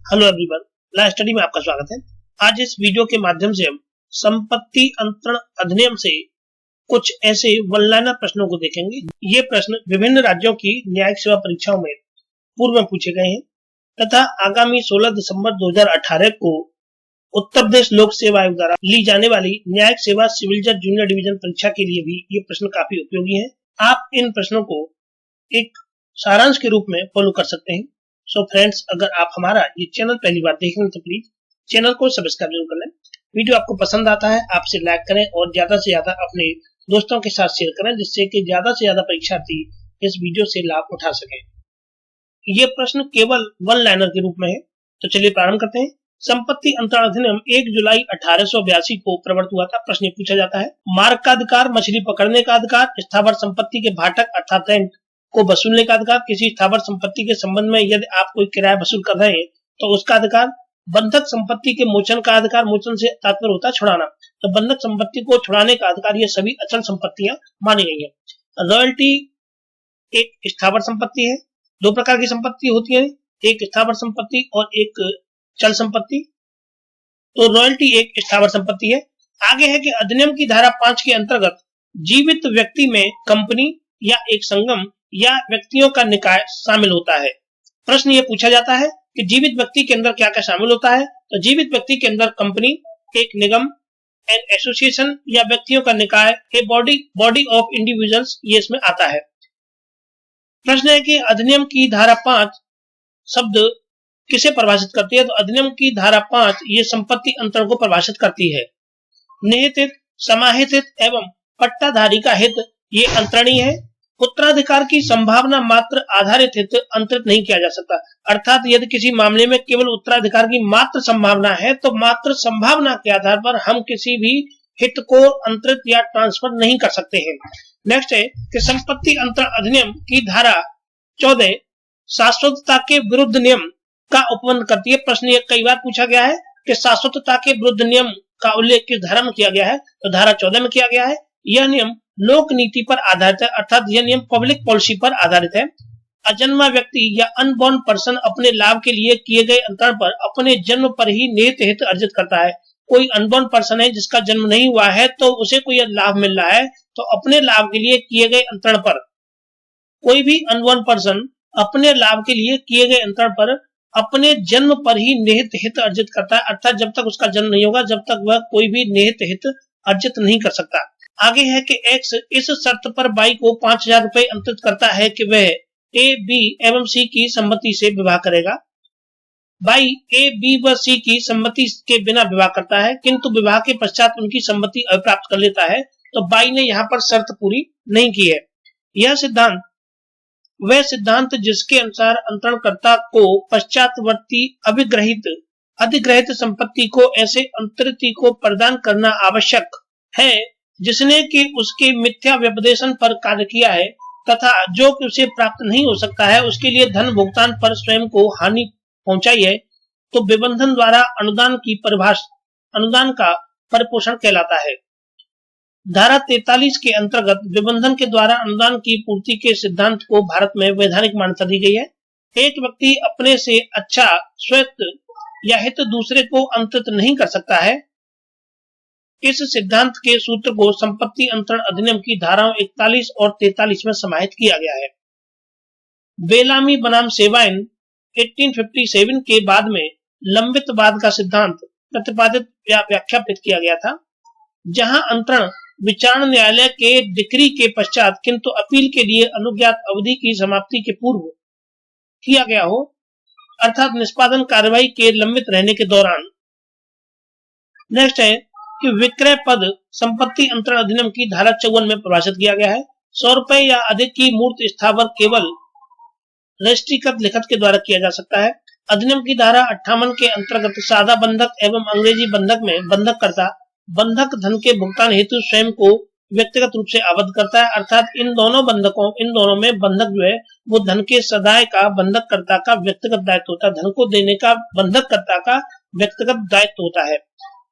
Hello everyone, ला study में आपका स्वागत है। आज इस वीडियो के माध्यम से हम संपत्ति अंतरण अधिनियम से कुछ ऐसे वन लाइनर प्रश्नों को देखेंगे। ये प्रश्न विभिन्न राज्यों की न्यायिक सेवा परीक्षाओं में पूर्व में पूछे गए हैं तथा आगामी 16 दिसंबर 2018 को उत्तर प्रदेश लोक सेवा आयोग द्वारा ली जाने वाली न्यायिक सेवा सिविल जज जूनियर डिवीजन परीक्षा के लिए भी ये प्रश्न काफी उपयोगी है। आप इन प्रश्नों को एक सारांश के रूप में फॉलो कर सकते हैं। सो फ्रेंड्स, अगर आप हमारा ये चैनल पहली बार देख रहे हैं तो प्लीज चैनल को सब्सक्राइब जरूर कर लें। वीडियो आपको पसंद आता है आप इसे लाइक करें और ज्यादा से ज्यादा अपने दोस्तों के साथ शेयर करें, जिससे कि ज्यादा से ज्यादा परीक्षार्थी इस वीडियो से लाभ उठा सके। ये प्रश्न केवल वन लाइनर के रूप में है, तो चलिए प्रारंभ करते हैं। संपत्ति अंतरण अधिनियम 1 जुलाई 1882 को प्रवर्तित हुआ था। प्रश्न पूछा जाता है, मार्ग का अधिकार, मछली पकड़ने का अधिकार, स्थावर संपत्ति के भाटक अर्थात रेंट को वसूलने का अधिकार, किसी स्थावर संपत्ति के संबंध में यदि आप कोई किराया वसूल कर रहे हैं तो उसका अधिकार, बंधक संपत्ति के मोचन का अधिकार, मोचन से तात्पर्य होता है छुड़ाना, तो बंधक संपत्ति को छुड़ाने का अधिकार, ये सभी अचल संपत्तियां मानी गई है। रॉयल्टी एक स्थावर संपत्ति है। दो प्रकार की संपत्ति होती है, एक स्थावर संपत्ति और एक चल संपत्ति। तो रॉयल्टी एक स्थावर संपत्ति है। आगे है कि अधिनियम की धारा 5 के अंतर्गत जीवित व्यक्ति में कंपनी या एक संगम या व्यक्तियों का निकाय शामिल होता है। प्रश्न ये पूछा जाता है कि जीवित व्यक्ति के अंदर क्या क्या शामिल होता है। तो जीवित व्यक्ति के अंदर कंपनी, एक निगम, एन एसोसिएशन या व्यक्तियों का निकाय, ए बॉडी ऑफ इंडिविजुअल्स, ये इसमें आता है। प्रश्न है कि अधिनियम की धारा 5 शब्द किसे परिभाषित करती है। तो अधिनियम की धारा 5 ये संपत्ति अंतरण को परिभाषित करती है। निहित हित, समाहित हित एवं पट्टाधारी का हित ये अंतरणी है। उत्तराधिकार की संभावना मात्र आधारित हित अंतरित नहीं किया जा सकता। अर्थात यदि किसी मामले में केवल उत्तराधिकार की मात्र संभावना है तो मात्र संभावना के आधार पर हम किसी भी हित को अंतरित या ट्रांसफर नहीं कर सकते हैं। नेक्स्ट है कि संपत्ति अंतरण अधिनियम की धारा 14 शाश्वतता के विरुद्ध नियम का उपबंध करती है। प्रश्न ये कई बार पूछा गया है कि शाश्वतता के विरुद्ध नियम का उल्लेख किस धारा में किया गया है। तो धारा 14 में किया गया है। यह नियम लोक नीति पर आधारित है, अर्थात यह नियम पब्लिक पॉलिसी पर आधारित है। अजन्मा व्यक्ति या अनबॉर्न पर्सन अपने लाभ के लिए किए गए अंतरण पर अपने जन्म पर ही निहित हित अर्जित करता है। कोई अनबॉर्न पर्सन है जिसका जन्म नहीं हुआ है तो उसे कोई लाभ मिल रहा है, तो अपने लाभ के लिए किए गए अंतरण पर कोई भी अनबॉर्न पर्सन अपने लाभ के लिए किए गए अंतरण पर अपने जन्म पर ही निहित हित अर्जित करता है। अर्थात जब तक उसका जन्म नहीं होगा जब तक वह कोई भी निहित हित अर्जित नहीं कर सकता। आगे है कि एक्स इस शर्त पर बाई को 5,000 रुपए अंतरित करता है कि वह ए, बी एवं सी की सम्मति से विवाह करेगा। बाई ए, बी व सी की सम्मति के बिना विवाह करता है, किंतु विवाह के पश्चात उनकी सम्मति अप्राप्त कर लेता है, तो बाई ने यहाँ पर शर्त पूरी नहीं की है। यह सिद्धांत वह सिद्धांत जिसके अनुसार अंतरणकर्ता को पश्चातवर्ती अधिग्रहित संपत्ति को ऐसे अंतरित को प्रदान करना आवश्यक है जिसने कि उसके मिथ्या व्यपदेशन पर कार्य किया है तथा जो कि उसे प्राप्त नहीं हो सकता है उसके लिए धन भुगतान पर स्वयं को हानि पहुंचाई है, तो विबंधन द्वारा अनुदान का परिपोषण कहलाता है। धारा 43 के अंतर्गत विबंधन के द्वारा अनुदान की पूर्ति के सिद्धांत को भारत में वैधानिक मान्यता दी गई है। एक व्यक्ति अपने से अच्छा स्वायत्त या हित दूसरे को अंतरित नहीं कर सकता है। इस सिद्धांत के सूत्र को संपत्ति अंतरण अधिनियम की धाराओं 41 और 43 में समाहित किया गया है। बेलामी बनाम सेवाइन 1857 के बाद में लंबित वाद का सिद्धांत प्रतिपादित या व्याख्यापित किया गया था, जहां अंतरण विचारण न्यायालय के डिक्री के पश्चात किंतु अपील के लिए अनुज्ञात अवधि की समाप्ति के पूर्व किया गया हो, अर्थात निष्पादन कार्यवाही के लंबित रहने के दौरान। नेक्स्ट है कि विक्रय पद संपत्ति अंतरण अधिनियम की धारा 54 में परिभाषित किया गया है। 100 रुपए या अधिक की मूर्त स्थावर केवल रजिस्ट्रीकृत लिखत के द्वारा किया जा सकता है। अधिनियम की धारा 58 के अंतर्गत सादा बंधक एवं अंग्रेजी बंधक में बंधककर्ता बंधक धन के भुगतान हेतु स्वयं को व्यक्तिगत रूप से आबद्ध करता है। अर्थात इन दोनों में बंधक जो है वो धन के सदाय का बंधककर्ता का व्यक्तिगत दायित्व होता है, धन को देने का बंधककर्ता का व्यक्तिगत दायित्व होता है।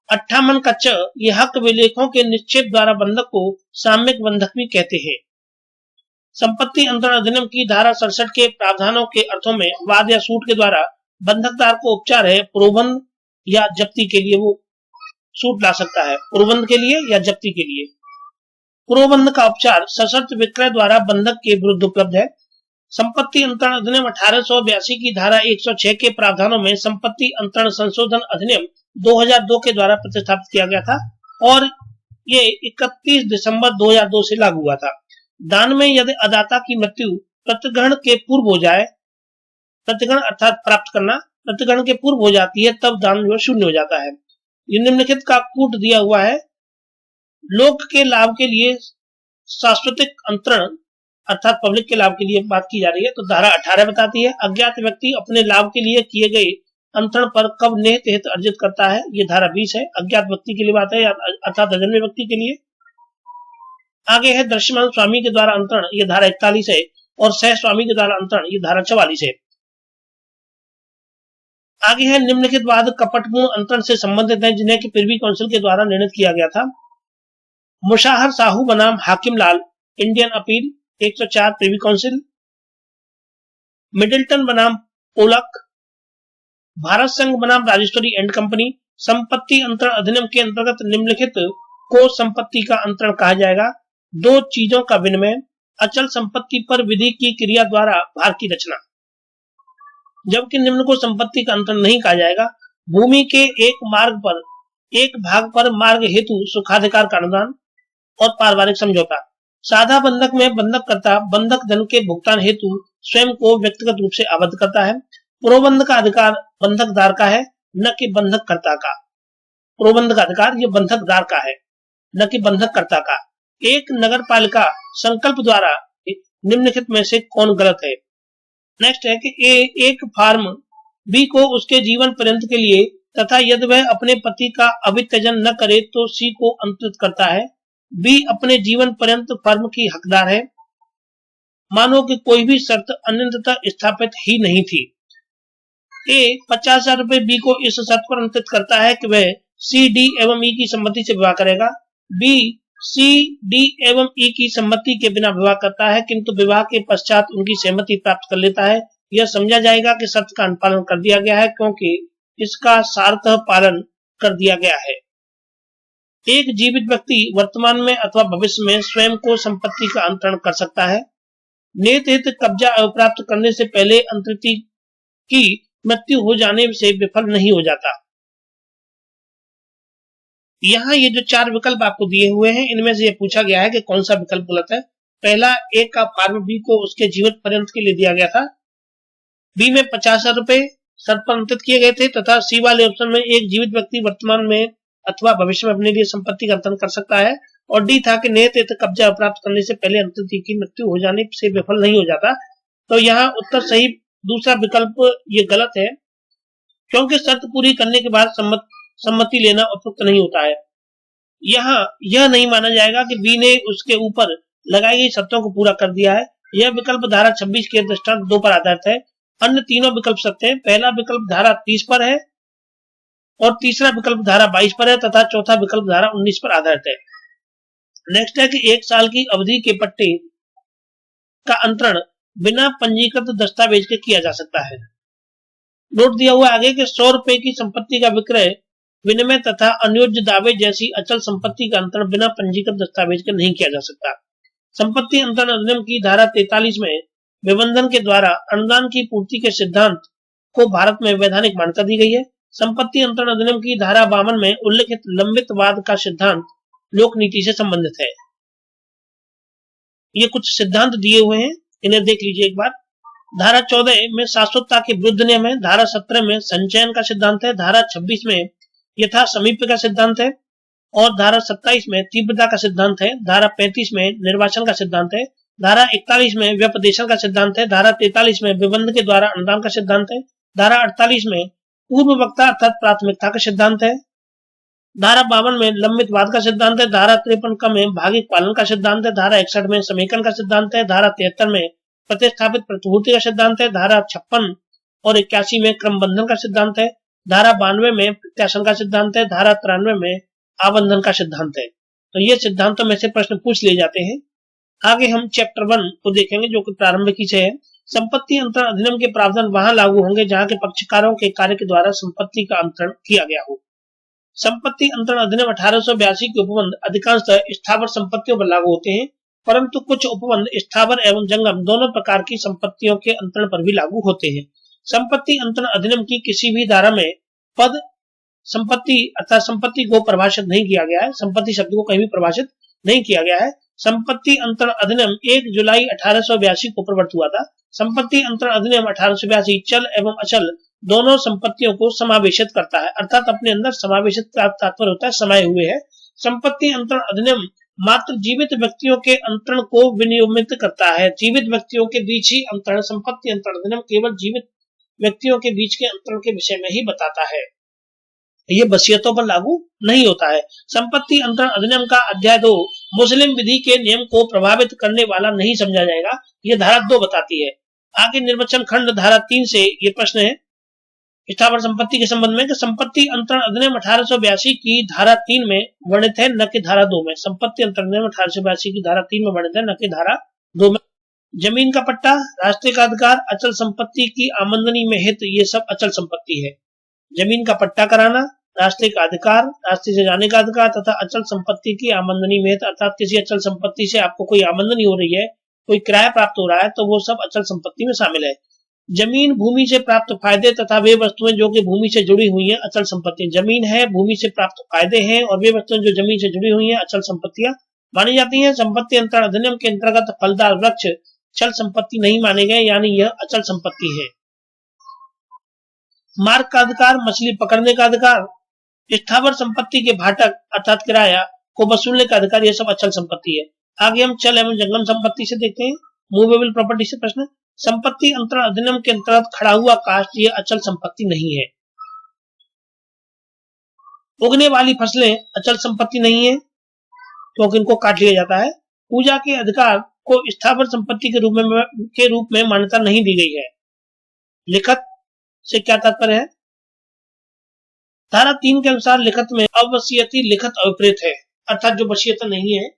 58 का च ये हक विलेखों के निक्षेप द्वारा बंधक को साम्यक बंधक भी कहते हैं। संपत्ति अंतरण अधिनियम की धारा 67 के प्रावधानों के अर्थों में वाद या सूट के द्वारा बंधकदार को उपचार है प्रोबंध या जब्ती के लिए वो सूट ला सकता है, प्रोबंध के लिए या जब्ती के लिए। प्रोबंध का उपचार सशर्त विक्रय द्वारा बंधक के विरुद्ध उपलब्ध है। संपत्ति अंतरण अधिनियम 1882 की धारा 106 के प्रावधानों में संपत्ति अंतरण संशोधन अधिनियम 2002 के द्वारा प्रतिस्थापित किया गया था और ये 31 दिसंबर 2002 से लागू हुआ था। दान में यदि अदाता की मृत्यु प्रतिग्रहण के पूर्व हो जाए, प्रतिग्रहण अर्थात प्राप्त करना प्रतिग्रहण के पूर्व हो जाती है, तब दान जो शून्य हो जाता है। ये निम्नलिखित का कूट दिया हुआ है। लोक के लाभ के लिए शाश्वतिक अंतरण अर्थात पब्लिक के लाभ के लिए बात की जा रही है, तो धारा 18 बताती है अज्ञात व्यक्ति अपने लाभ के लिए किए गए अंतरण पर कब निहित हित अर्जित करता है, ये धारा 20 है। अज्ञात व्यक्ति के लिए बात है अर्थात अजन्मे व्यक्ति के लिए। आगे है दृश्यमान स्वामी के द्वारा अंतरण, ये धारा 41 है और सह स्वामी के द्वारा अंतरण, ये धारा 44 है। आगे है निम्नलिखित वाद कपटपूर्ण अंतरण से संबंधित है जिन्हें कि प्रिवी काउंसिल के द्वारा निर्णित किया गया था। मुशाहर साहू बनाम Hakim Lal, Indian appeal 104 privy council. Middleton बनाम पोलक, भारत संघ बनाम राजेश्वरी एंड कंपनी। संपत्ति अंतरण अधिनियम के अंतर्गत निम्नलिखित को संपत्ति का अंतरण कहा जाएगा। दो चीजों का विनिमय, अचल संपत्ति पर विधि की क्रिया द्वारा भार की रचना। जबकि निम्न को संपत्ति का अंतरण नहीं कहा जाएगा। भूमि के एक मार्ग पर एक भाग पर मार्ग हेतु सुखाधिकार का अनुदान और पारिवारिक समझौता। सादा बंधक में बंधककर्ता बंधक धन के भुगतान हेतु स्वयं को व्यक्तिगत रूप से आबद्ध करता है। प्रोबंध का अधिकार बंधकदार का है, न कि बंधककर्ता का। प्रोबंध का अधिकार ये बंधकदार का है, न कि बंधककर्ता का। एक नगर पालिका संकल्प द्वारा निम्नलिखित में से कौन गलत है। नेक्स्ट है कि एक फार्म बी को उसके जीवन पर्यंत के लिए तथा यदि वह अपने पति का अभित्यजन न करे तो सी को अंतरित करता है। बी अपने जीवन पर्यंत फर्म की हकदार है, मानो कि कोई भी शर्त अन्यथा स्थापित ही नहीं थी। ए 50,000 रुपए बी को इस शर्त पर अंतरित करता है कि वह सी, डी एवं ई की सम्मति से विवाह करेगा। बी सी, डी एवं ई की सम्मति के बिना विवाह करता है, किंतु विवाह के पश्चात उनकी सहमति प्राप्त कर लेता है। यह समझा जाएगा कि शर्त का अनुपालन कर दिया गया है क्योंकि इसका सार्थः पालन कर दिया गया है। एक जीवित व्यक्ति वर्तमान में अथवा भविष्य में स्वयं को संपत्ति का अंतरण कर सकता है। नियत हित कब्जा प्राप्त करने से पहले अंतरित की मृत्यु हो जाने से विफल नहीं हो जाता। यहाँ ये जो 4 विकल्प आपको दिए हुए हैं, इनमें से ये पूछा गया है कि कौन सा विकल्प गलत है। पहला, ए का फार्म बी को उसके जीवित पर्यंत के लिए दिया गया था। बी में 50,000 रुपए शर्त पर अंतरित किए गए थे तथा सी वाले ऑप्शन में एक जीवित व्यक्ति वर्तमान में अथवा भविष्य में अपने लिए संपत्ति का अंतरण कर सकता है। और डी था कि नियत हित कब्जा प्राप्त करने से पहले अंतरित की मृत्यु हो जाने से विफल नहीं हो जाता। तो यहाँ उत्तर सही दूसरा विकल्प ये गलत है, क्योंकि शर्त पूरी करने के बाद सम्मति लेना उपयुक्त नहीं होता है। यहाँ यह नहीं माना जाएगा कि बी ने उसके ऊपर लगाई गई शर्तों को पूरा कर दिया है। यह विकल्प धारा 26 के दृष्टांत 2 पर आधारित है। अन्य तीनों विकल्प सत्य है। पहला विकल्प धारा 30 पर है और तीसरा विकल्प धारा 22 पर है तथा चौथा विकल्प धारा 19 पर आधारित है। नेक्स्ट है कि 1 साल की अवधि के पट्टे का अंतरण बिना पंजीकृत दस्तावेज के किया जा सकता है। नोट दिया हुआ आगे कि 100 रुपए की संपत्ति का विक्रय, विनिमय तथा अनुयोज्य दावे जैसी अचल संपत्ति का अंतरण बिना पंजीकृत दस्तावेज के नहीं किया जा सकता। संपत्ति अंतरण अधिनियम की धारा 43 में विबंधन के द्वारा अनुदान की पूर्ति के सिद्धांत को भारत में वैधानिक मान्यता दी गई है। संपत्ति अंतरण अधिनियम की धारा 52 में उल्लेखित लंबित वाद का सिद्धांत लोक नीति से संबंधित है। ये कुछ सिद्धांत दिए हुए हैं, इन्हें देख लीजिए एक बार। धारा 14 में शाश्वतता के विरुद्ध नियम है। धारा 17 में संचयन का सिद्धांत है। धारा 26 में यथा समीप्य का सिद्धांत है और धारा 27 में तीव्रता का सिद्धांत है। धारा 35 में निर्वाचन का सिद्धांत है। धारा 41 में व्यपदेशन का सिद्धांत है। धारा 43 में विबंध के द्वारा अनुदान का सिद्धांत है। धारा 48 में पूर्व वक्ता अर्थात प्राथमिकता का सिद्धांत है। धारा 52 में लंबित वाद का सिद्धांत है। धारा 53 में भागिक पालन का सिद्धांत है। धारा 61 में समेकन का सिद्धांत है। धारा 73 में प्रतिस्थापित प्रतिभूति का सिद्धांत है। धारा 56 और 81 में क्रमबंधन का सिद्धांत है। धारा 92 में प्रत्याशन का सिद्धांत है। धारा 93 में आवंधन का सिद्धांत है। तो ये सिद्धांतों में से प्रश्न पूछ लिए जाते हैं। आगे हम चैप्टर 1 को देखेंगे जो कि प्रारंभिकी से है। संपत्ति अंतरण अधिनियम के प्रावधान वहां लागू होंगे जहां के पक्षकारों के कार्य के द्वारा संपत्ति का अंतरण किया गया हो। संपत्ति अंतरण अधिनियम 1882 के उपबंध अधिकांशतः स्थावर संपत्तियों पर लागू होते हैं, परंतु कुछ उपबंध स्थावर एवं जंगम दोनों प्रकार की संपत्तियों के अंतरण पर भी लागू होते हैं। संपत्ति अंतरण अधिनियम की किसी भी धारा में पद संपत्ति अर्थात संपत्ति को परिभाषित नहीं किया गया है। संपत्ति शब्द को कहीं भी परिभाषित नहीं किया गया है। संपत्ति अंतरण अधिनियम 1 जुलाई 1882 को प्रवर्तित हुआ था। संपत्ति अंतरण अधिनियम 1882 चल एवं अचल दोनों संपत्तियों को समावेशित करता है, अर्थात अपने अंदर समावेशित का तात्पर्य होता है समाये हुए है। संपत्ति अंतरण अधिनियम मात्र जीवित व्यक्तियों के अंतरण को विनियमित करता है। जीवित व्यक्तियों के बीच ही अंतरण, संपत्ति अंतरण अधिनियम केवल जीवित व्यक्तियों के बीच के अंतरण के विषय में ही बताता है, ये वसीयतों पर लागू नहीं होता है। संपत्ति अंतरण अधिनियम का अध्याय 2 मुस्लिम विधि के नियम को प्रभावित करने वाला नहीं समझा जाएगा, ये धारा 2 बताती है। आगे निर्वचन खंड धारा 3 से ये प्रश्न है स्थावर संपत्ति के संबंध में कि संपत्ति अंतरण अधिनियम 1882 की धारा 3 में वर्णित है, न कि धारा 2 में। संपत्ति अंतरण अधिनियम 1882 की धारा 3 में वर्णित है, न कि धारा 2 में। जमीन का पट्टा, राष्ट्रीय का अधिकार, अचल संपत्ति की आमदनी में हित, ये सब अचल संपत्ति है। जमीन का पट्टा कराना, राष्ट्रीय का अधिकार, राष्ट्रीय से जाने का अधिकार तथा अचल संपत्ति की आमदनी में हित, अर्थात किसी अचल संपत्ति से आपको कोई आमदनी हो रही है, कोई किराया प्राप्त हो रहा है, तो वो सब अचल संपत्ति में शामिल है। जमीन, भूमि से प्राप्त फायदे तथा वे वस्तुएं जो कि भूमि से जुड़ी हुई हैं, अचल संपत्ति। जमीन है, भूमि से प्राप्त फायदे हैं और वे वस्तुएं जो जमीन से जुड़ी हुई हैं, अचल संपत्तियां मानी जाती हैं। संपत्ति अंतरण अधिनियम के अंतर्गत फलदार वृक्ष चल संपत्ति नहीं माने गए, यानी यह अचल संपत्ति है। मार्ग का अधिकार, मछली पकड़ने का अधिकार, स्थावर संपत्ति के भाटक अर्थात किराया को वसूलने का अधिकार, यह सब अचल संपत्ति है। आगे हम चल एवं जंगम संपत्ति से देखते हैं। मूवेबल प्रॉपर्टी से प्रश्न, संपत्ति अंतरण अधिनियम के अंतर्गत खड़ा हुआ काष्ठ ये अचल संपत्ति नहीं है। उगने वाली फसलें अचल संपत्ति नहीं है क्योंकि इनको काट लिया जाता है। पूजा के अधिकार को स्थावर संपत्ति के रूप में मान्यता नहीं दी गई है। लिखत से क्या तात्पर्य है? धारा 3 के अनुसार लिखत में अवसीयती लिखत अविप्रेत है, अर्थात जो वसीयत नहीं है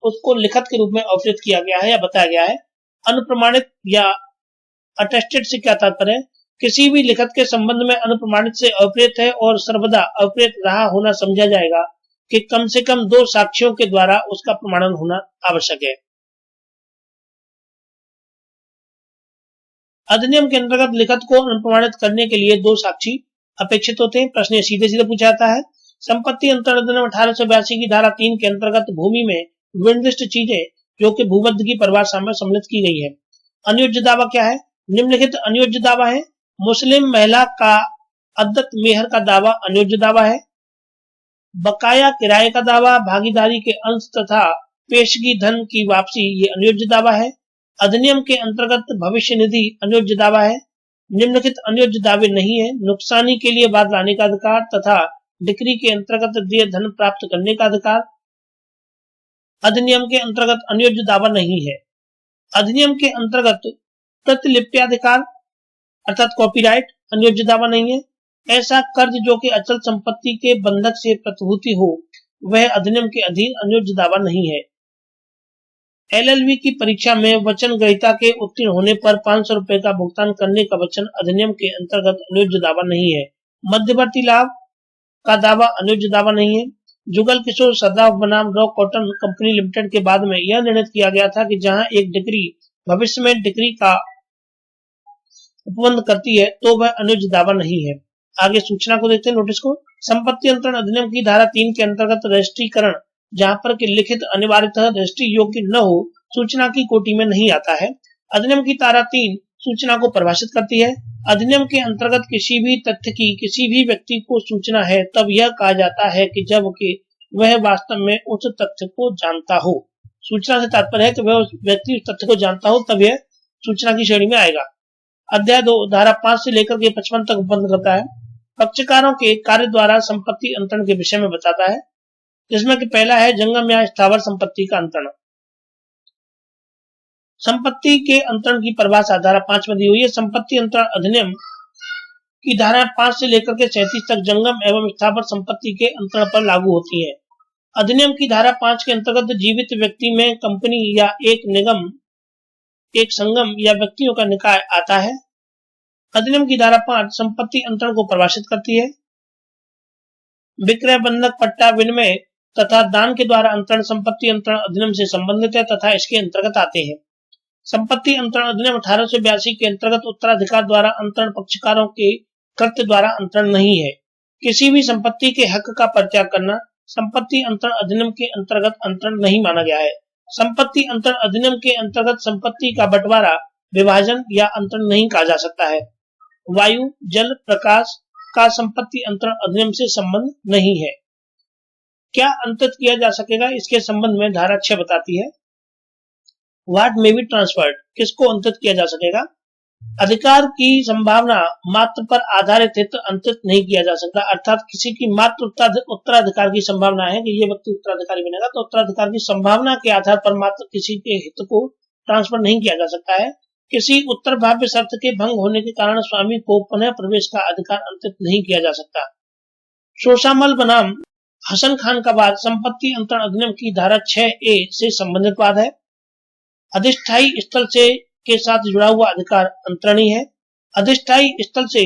उसको लिखत के रूप में अविप्रेत किया गया है या बताया गया है। अनुप्रमाणित या अटेस्टेड से क्या तात्पर्य है? किसी भी लिखत के संबंध में अनुप्रमाणित से अविप्रेत है और सर्वदा अविप्रेत रहा होना समझा जाएगा कि कम से कम 2 साक्ष्यों के द्वारा उसका प्रमाणन होना आवश्यक है। अधिनियम के अंतर्गत लिखत को अनुप्रमाणित करने के लिए 2 साक्षी अपेक्षित होते हैं। प्रश्न सीधे सीधे पूछा जाता है। संपत्ति अंतरण अधिनियम 1882 की धारा 3 के अंतर्गत भूमि में विनिर्दिष्ट चीजें जो कि भूमध्य की परिभाषा में सम्मिलित की गई है। अनुयोज्य दावा क्या है? निम्नलिखित अनुयोज्य दावा है। मुस्लिम महिला का अद्दत मेहर का दावा अनुयोज्य दावा है। बकाया किराए का दावा, भागीदारी के अंश तथा पेशगी धन की वापसी ये अनुयोज्य दावा है। अधिनियम के अंतर्गत भविष्य निधि अनुयोज्य दावा है। निम्नलिखित अनुयोज्य दावे नहीं है। नुकसानी के लिए बाद लाने का अधिकार तथा डिक्री के अंतर्गत देय धन प्राप्त करने का अधिकार अधिनियम के अंतर्गत अनुयोज्य दावा नहीं है। अधिनियम के अंतर्गत प्रतिलिप्याधिकार अर्थात कॉपीराइट अनुयोज्य दावा नहीं है। ऐसा कर्ज जो कि अचल संपत्ति के बंधक से प्रतिभूति हो वह अधिनियम के अधीन अनुयोज्य दावा नहीं है। LLB की परीक्षा में वचन ग्रहीता के उत्तीर्ण होने पर 500 रुपए का भुगतान करने का वचन अधिनियम के अंतर्गत अनुयोज्य दावा नहीं है। मध्यवर्ती लाभ का दावा अनुयोज्य दावा नहीं है। जुगल किशोर सदाफ बनाम रॉक कॉटन कंपनी लिमिटेड के बाद में यह निर्णय किया गया था कि जहां एक डिक्री भविष्य में डिक्री का उपबंध करती है तो वह अनुयोज्य दावा नहीं है। आगे सूचना को देखते हैं, नोटिस को। संपत्ति अंतरण अधिनियम की धारा 3 के अंतर्गत रजिस्ट्रीकरण जहां पर कि लिखित अनिवार्यतः रजिस्ट्री योग्य न हो सूचना की कोटि में नहीं आता है। अधिनियम की धारा 3 सूचना को परिभाषित करती है। अधिनियम के अंतर्गत किसी भी तथ्य की किसी भी व्यक्ति को सूचना है तब यह कहा जाता है कि जब कि वह वास्तव में उस तथ्य को जानता हो। सूचना से तात्पर्य है कि वह उस व्यक्ति उस तथ्य को जानता हो तब यह सूचना की श्रेणी में आएगा। अध्याय 2 धारा 5 से लेकर के 55 तक उपबंध करता है। पक्षकारों के कार्य द्वारा संपत्ति अंतरण के विषय में बताता है, जिसमें कि पहला है जंगम या स्थावर संपत्ति का अंतरण। संपत्ति के अंतरण की परिभाषा धारा 5 में दी हुई है। संपत्ति अंतरण अधिनियम की धारा 5 से लेकर के 37 तक जंगम एवं स्थावर संपत्ति के अंतरण पर लागू होती है। अधिनियम की धारा 5 के अंतर्गत जीवित व्यक्ति में कंपनी या एक निगम एक संगम या व्यक्तियों का निकाय आता है। अधिनियम की धारा 5 संपत्ति अंतरण को परिभाषित करती है। विक्रय, बंधक, पट्टा, विनिमय तथा दान के द्वारा अंतरण संपत्ति अंतरण अधिनियम से संबंधित है तथा इसके अंतर्गत आते हैं। संपत्ति अंतरण अधिनियम 1882 के अंतर्गत उत्तराधिकार द्वारा अंतरण पक्षकारों के कृत्य द्वारा अंतरण नहीं है। किसी भी संपत्ति के हक का परित्याग करना संपत्ति अंतरण अधिनियम के अंतर्गत अंतरण नहीं माना गया है। संपत्ति अंतरण अधिनियम के अंतर्गत संपत्ति का बंटवारा, विभाजन या अंतरण नहीं कहा जा सकता है। वायु, जल, प्रकाश का संपत्ति अंतरण अधिनियम से संबंध नहीं है। क्या अंतरित किया जा सकेगा, इसके संबंध में धारा 6 बताती है। व्हाट मे बी ट्रांसफर्ड, किसको अंतरित किया जा सकेगा। अधिकार की संभावना मात्र पर आधारित है तो अंतरित नहीं किया जा सकता, अर्थात किसी की मात्र उत्तराधिकार की संभावना है कि ये व्यक्ति उत्तराधिकारी बनेगा, तो उत्तराधिकार की संभावना के आधार पर मात्र किसी के हित को ट्रांसफर नहीं किया जा सकता है। किसी उत्तरभाव्य शर्त के भंग होने के कारण स्वामी को पुनः प्रवेश का अधिकार अंतरित नहीं किया जा सकता। शोशामल बनाम हसन खान का वाद संपत्ति अंतरण अधिनियम की धारा 6A से संबंधित वाद है। अधिष्ठायी स्थल से के साथ जुड़ा हुआ अधिकार अंतरणी है। अधिष्ठायी स्थल से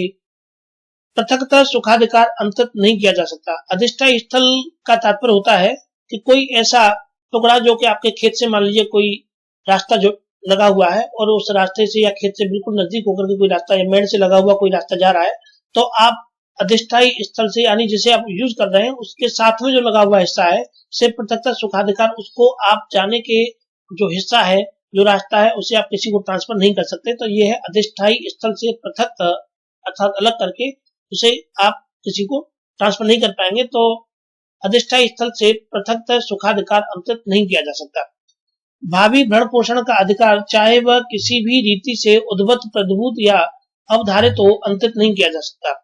पृथकतः सुखाधिकार अंतरित नहीं किया जा सकता। अधिष्ठायी स्थल का तात्पर्य होता है कि कोई ऐसा टुकड़ा जो कि आपके खेत से, मान लीजिए कोई रास्ता जो लगा हुआ है और उस रास्ते से या खेत से बिल्कुल नजदीक होकर के कोई रास्ता या मेड़ से लगा हुआ कोई रास्ता जा रहा है, तो आप अधिष्ठायी स्थल से यानी जिसे आप यूज कर रहे हैं उसके साथ में जो लगा हुआ हिस्सा है से पृथकतः सुखाधिकार, उसको आप जाने के जो हिस्सा है, जो रास्ता है, उसे आप किसी को ट्रांसफर नहीं कर सकते। तो यह है अधिष्ठायी स्थल से पृथक अर्थात अलग करके उसे आप किसी को ट्रांसफर नहीं कर पाएंगे। तो अधिष्ठायी स्थल से पृथक सुखाधिकार अंतरित नहीं किया जा सकता। भावी भरण पोषण का अधिकार चाहे वह किसी भी रीति से उद्भूत, प्रद्भूत या अवधारित हो, अंतरित नहीं किया जा सकता।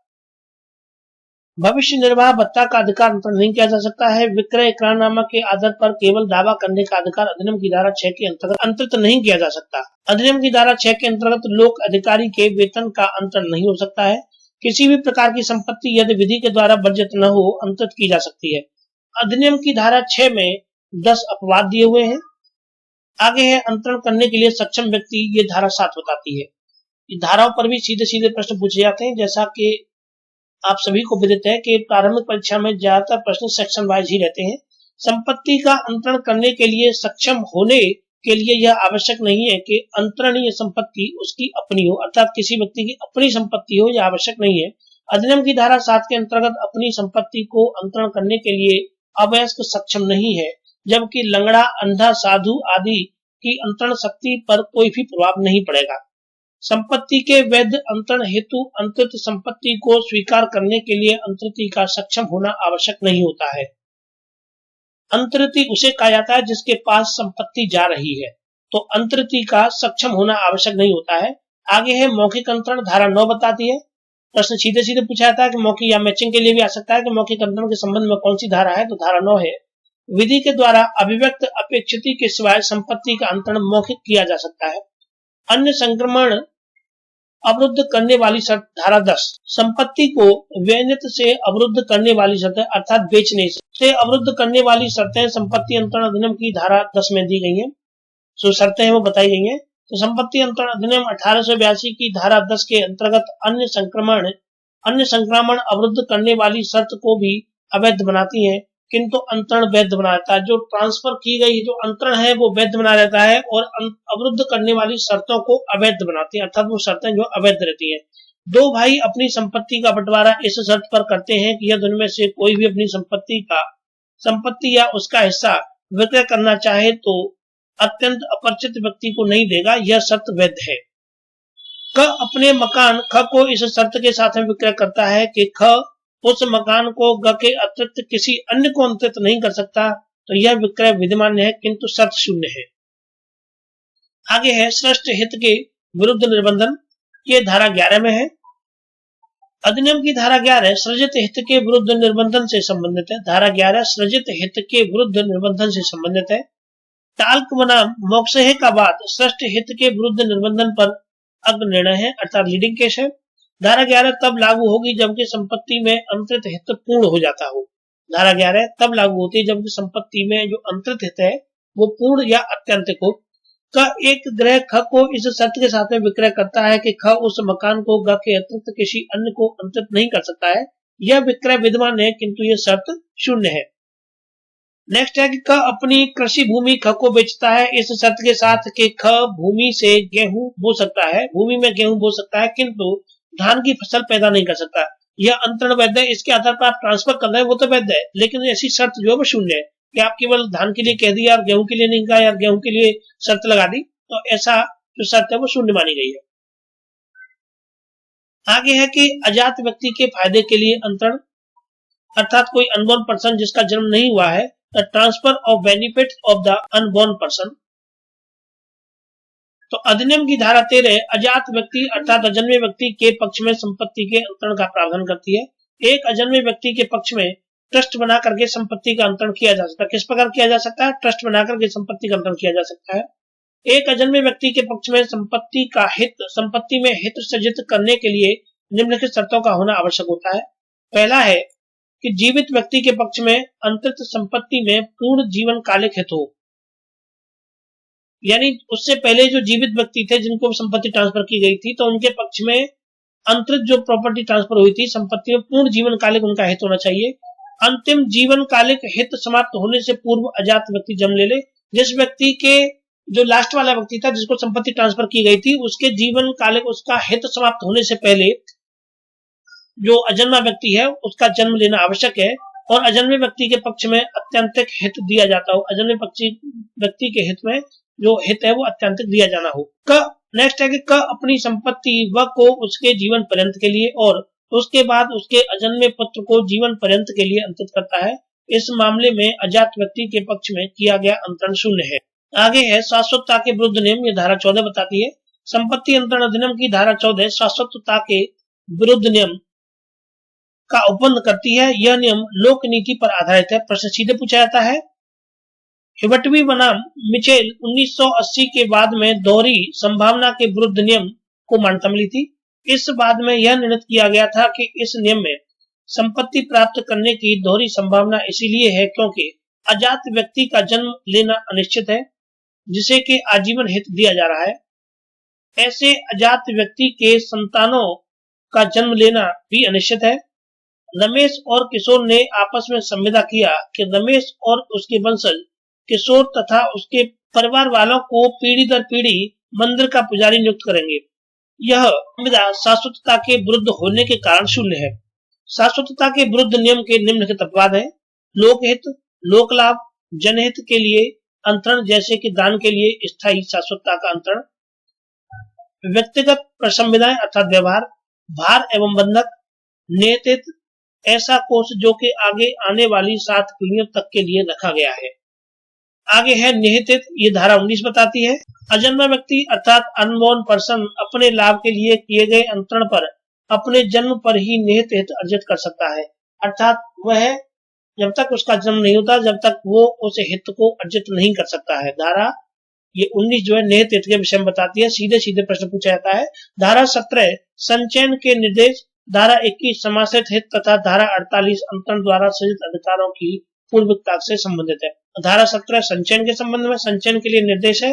भविष्य निर्वाह भत्ता का अधिकार अंतरित नहीं किया जा सकता है। विक्रय इकरारनामा के आधार पर केवल दावा करने का अधिकार अधिनियम की धारा 6 के अंतर्गत अंतरित नहीं किया जा सकता। अधिनियम की धारा 6 के अंतर्गत लोक अधिकारी के वेतन का अंतरण नहीं हो सकता है। किसी भी प्रकार की संपत्ति यदि विधि के द्वारा वर्जित न हो, अंतरित की जा सकती है। अधिनियम की धारा 6 में 10 अपवाद दिए हुए हैं। आगे है अंतरण करने के लिए सक्षम व्यक्ति, ये धारा 7 बताती है। इस धाराओं पर भी सीधे सीधे प्रश्न पूछे जाते हैं। जैसा कि आप सभी को विदित है कि प्रारंभिक परीक्षा में ज्यादातर प्रश्न सेक्शन वाइज ही रहते हैं। संपत्ति का अंतरण करने के लिए सक्षम होने के लिए यह आवश्यक नहीं है कि अंतरणीय संपत्ति उसकी अपनी हो, अर्थात किसी व्यक्ति की अपनी संपत्ति हो, यह आवश्यक नहीं है। अधिनियम की धारा 7 के अंतर्गत अपनी संपत्ति को अंतरण करने के लिए अवयस्क सक्षम नहीं है, जबकि लंगड़ा, अंधा, साधु आदि की अंतरण शक्ति पर कोई भी प्रभाव नहीं पड़ेगा। संपत्ति के वैध अंतरण हेतु अंतरित संपत्ति को स्वीकार करने के लिए अंतरित का सक्षम होना आवश्यक नहीं होता है। अंतरित उसे कहा जाता है जिसके पास संपत्ति जा रही है, तो अंतरित का सक्षम होना आवश्यक नहीं होता है। आगे है मौखिक अंतरण, धारा 9 बताती है। प्रश्न सीधे सीधे पूछा जाता है कि मौखिक या मैचिंग के लिए भी आ सकता है कि मौखिक अंतरण के संबंध में कौन सी धारा है, तो धारा 9 है। विधि के द्वारा अभिव्यक्त अपेक्षित के सिवाय संपत्ति का अंतरण मौखिक किया जा सकता है। अन्य संक्रमण अवरुद्ध करने वाली शर्त, धारा 10। संपत्ति को व्यनित से अवरुद्ध करने वाली शर्तें अर्थात बेचने से अवरुद्ध करने वाली शर्तें संपत्ति अंतरण अधिनियम की धारा 10 में दी गई हैं। जो शर्तें हैं वो बताई गई हैं। तो संपत्ति अंतरण अधिनियम 1882 की धारा 10 के अंतर्गत अन्य संक्रमण अवरुद्ध करने वाली शर्त को भी अवैध बनाती है, किंतु अंतरण वैध बना रहता है। जो ट्रांसफर की गई जो अंतरण है वो वैध बना रहता है और अवरुद्ध करने वाली शर्तों को अवैध बनाती है, अर्थात वो शर्तें जो अवैध रहती हैं। दो भाई अपनी संपत्ति का बंटवारा इस शर्त पर करते हैं कि यदि उनमें से कोई भी अपनी संपत्ति या उसका हिस्सा विक्रय करना चाहे तो अत्यंत अपरिचित व्यक्ति को नहीं देगा, यह शर्त वैध है। क अपने मकान ख को इस शर्त के साथ विक्रय करता है कि ख उस मकान को ग के अतिरिक्त किसी अन्य को अंतरित नहीं कर सकता, तो यह विक्रय विद्यमान है किंतु शर्त शून्य है। आगे है सृष्ट हित के विरुद्ध निर्बंधन, ये धारा 11 में है। अधिनियम की धारा 11 सृजित हित के विरुद्ध निर्बंधन से संबंधित है। धारा 11 सृजित हित के विरुद्ध निर्बंधन से संबंधित है। टाल्क बनाम मोक्षहे का वाद सृष्ट हित के विरुद्ध निर्बंधन पर अग्र निर्णय है, अर्थात लीडिंग केस है। धारा 11 तब लागू होगी जबकि संपत्ति में अंतरित हित पूर्ण हो जाता हो। धारा 11 तब लागू होती है जबकि संपत्ति में जो अंतरित हित है वो पूर्ण या अत्यंतिक हो। क एक ग्रह ख को इस शर्त के साथ में विक्रय करता है कि ख उस मकान को ग के अतिरिक्त किसी अन्य को अंतरित नहीं कर सकता है। यह विक्रय विद्यमान है किंतु यह शर्त शून्य है। नेक्स्ट है कि क अपनी कृषि भूमि ख को बेचता है इस शर्त के साथ कि ख भूमि से गेहूं बो सकता है, भूमि में गेहूं बो सकता है किंतु धान की फसल पैदा नहीं कर सकता। यह अंतरण वैध है। इसके आधार पर आप ट्रांसफर कर रहे हैं वो तो वैध है, लेकिन ऐसी शर्त जो है वो शून्य है कि आप केवल धान के लिए कह दिया और गेहूं के लिए नहीं कहा, या गेहूं के लिए शर्त लगा दी, तो ऐसा जो शर्त है वो शून्य मानी गई है। आगे है कि अजात व्यक्ति के फायदे के लिए अंतरण, अर्थात कोई अनबोर्न पर्सन जिसका जन्म नहीं हुआ है, the transfer of benefit of the unborn person. तो अधिनियम की धारा 13 अजात व्यक्ति अर्थात अजन्मे व्यक्ति के पक्ष में संपत्ति के अंतरण का प्रावधान करती है। एक अजन्मे व्यक्ति के पक्ष में ट्रस्ट बना करके संपत्ति का अंतरण किया जा सकता है। किस प्रकार किया जा सकता है? ट्रस्ट बना करके संपत्ति का अंतरण किया जा सकता है। एक अजन्मे व्यक्ति के पक्ष में संपत्ति में हित सृजित करने के लिए निम्नलिखित शर्तों का होना आवश्यक होता है। पहला है कि जीवित व्यक्ति के पक्ष में अंतरित संपत्ति में पूर्ण जीवन कालिक हित हो, यानी उससे पहले जो जीवित व्यक्ति थे जिनको संपत्ति ट्रांसफर की गई थी, तो उनके पक्ष में अंतरित जो प्रॉपर्टी ट्रांसफर हुई थी संपत्ति में पूर्ण जीवन कालिक उनका हित होना चाहिए। अंतिम जीवन कालिक हित समाप्त होने से पूर्व अजात व्यक्ति जन्म ले ले। जिस व्यक्ति के जो लास्ट वाला व्यक्ति था जिसको संपत्ति ट्रांसफर की गई थी, उसके जीवन कालिक उसका हित समाप्त होने से पहले जो अजन्मा व्यक्ति है उसका जन्म लेना आवश्यक है, और अजन्मे व्यक्ति के पक्ष में अत्यंतिक हित दिया जाता हो। अजन्मे व्यक्ति के हित में जो हित है वो अत्यंतिक दिया जाना हो। नेक्स्ट है कि अपनी संपत्ति व को उसके जीवन पर्यंत के लिए और उसके बाद उसके अजन्मे पुत्र को जीवन पर्यंत के लिए अंतरित करता है। इस मामले में अजात व्यक्ति के पक्ष में किया गया अंतरण शून्य है। आगे है शाश्वतता के विरुद्ध नियम, ये धारा 14 बताती है। संपत्ति अंतरण अधिनियम की धारा 14 शाश्वतता के विरुद्ध नियम का उपबंध करती है। यह नियम लोक नीति पर आधारित है। प्रश्न सीधे पूछा जाता है। हिबटवी बनाम मिचेल 1980 के बाद में दोहरी संभावना के विरुद्ध नियम को मान्यता मिली थी। इस बाद में यह निर्णय किया गया था कि इस नियम में संपत्ति प्राप्त करने की दोहरी संभावना इसीलिए है क्योंकि अजात व्यक्ति का जन्म लेना अनिश्चित है जिसे कि आजीवन हित दिया जा रहा है। ऐसे अजात व्यक्ति के संतानों का जन्म लेना भी अनिश्चित है। रमेश और किशोर ने आपस में संविदा किया कि रमेश और उसके वंशज किशोर तथा उसके परिवार वालों को पीढ़ी दर पीढ़ी मंदिर का पुजारी नियुक्त करेंगे। यह संविदा शाश्वतता के विरुद्ध होने के कारण शून्य है। शाश्वतता के विरुद्ध नियम के निम्नलिखित अपवाद है। लोकहित, लोक लाभ, जनहित के लिए अंतरण जैसे कि दान के लिए स्थायी शाश्वतता का अंतरण, व्यक्तिगत प्रसंविदाएं अर्थात व्यवहार, भार एवं बंधक, नेतृत्व, ऐसा कोष जो कि आगे आने वाली 7 पीढ़ियों तक के लिए रखा गया है। आगे है निहित, ये धारा 19 बताती है। अजन्मा व्यक्ति अर्थात अनबोर्न पर्सन अपने लाभ के लिए किए गए अंतरण पर अपने जन्म पर ही निहित हित अर्जित कर सकता है, अर्थात वह जब तक उसका जन्म नहीं होता जब तक वो उस हित को अर्जित नहीं कर सकता है। धारा ये 19 जो है निहित हित के विषय में बताती है। सीधे सीधे प्रश्न पूछा जाता है। धारा 17 संचयन के निर्देश, धारा 21 समाश्रित हित तथा धारा 48 अंतरण द्वारा सृजित अधिकारों की पूर्वता से संबंधित है। धारा 17 संचयन के संबंध में, संचयन के लिए निर्देश है,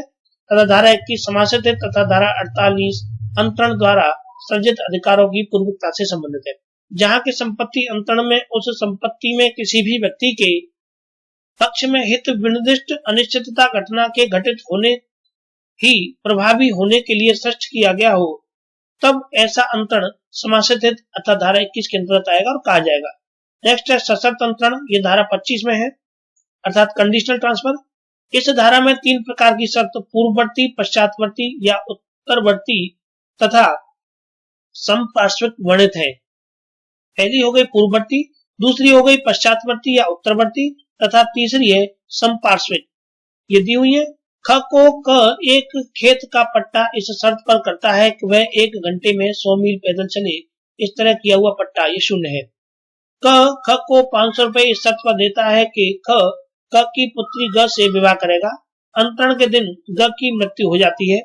तथा धारा 21 समाश्रित हित तथा धारा 48 अंतरण द्वारा सृजित अधिकारों की पूर्वता से संबंधित है। जहाँ की संपत्ति अंतरण में उस संपत्ति में किसी भी व्यक्ति के पक्ष में हित विनिर्दिष्ट अनिश्चितता घटना के घटित होने ही प्रभावी होने के लिए सृष्ट किया गया हो, तब ऐसा अंतरण समाश्रित हित अर्थात धारा 21 के अंतर्गत आएगा और कहा जाएगा। नेक्स्ट है सशर्त अंतरण, ये धारा 25 में है, अर्थात कंडीशनल ट्रांसफर। इस धारा में 3 प्रकार की शर्त पूर्ववर्ती, पश्चातवर्ती या उत्तरवर्ती तथा समपार्श्विक वर्णित है। पहली हो गई पूर्ववर्ती, दूसरी हो गई पश्चातवर्ती या उत्तरवर्ती तथा तीसरी है समपार्श्विक। ये दी हुई है। ख को क एक खेत का पट्टा इस शर्त पर करता है कि वह 1 घंटे में 100 मील पैदल चले, इस तरह किया हुआ पट्टा ये शून्य है। ख को 500 रुपए इस शर्त पर देता है कि क की पुत्री ग से विवाह करेगा। अंतरण के दिन ग की मृत्यु हो जाती है।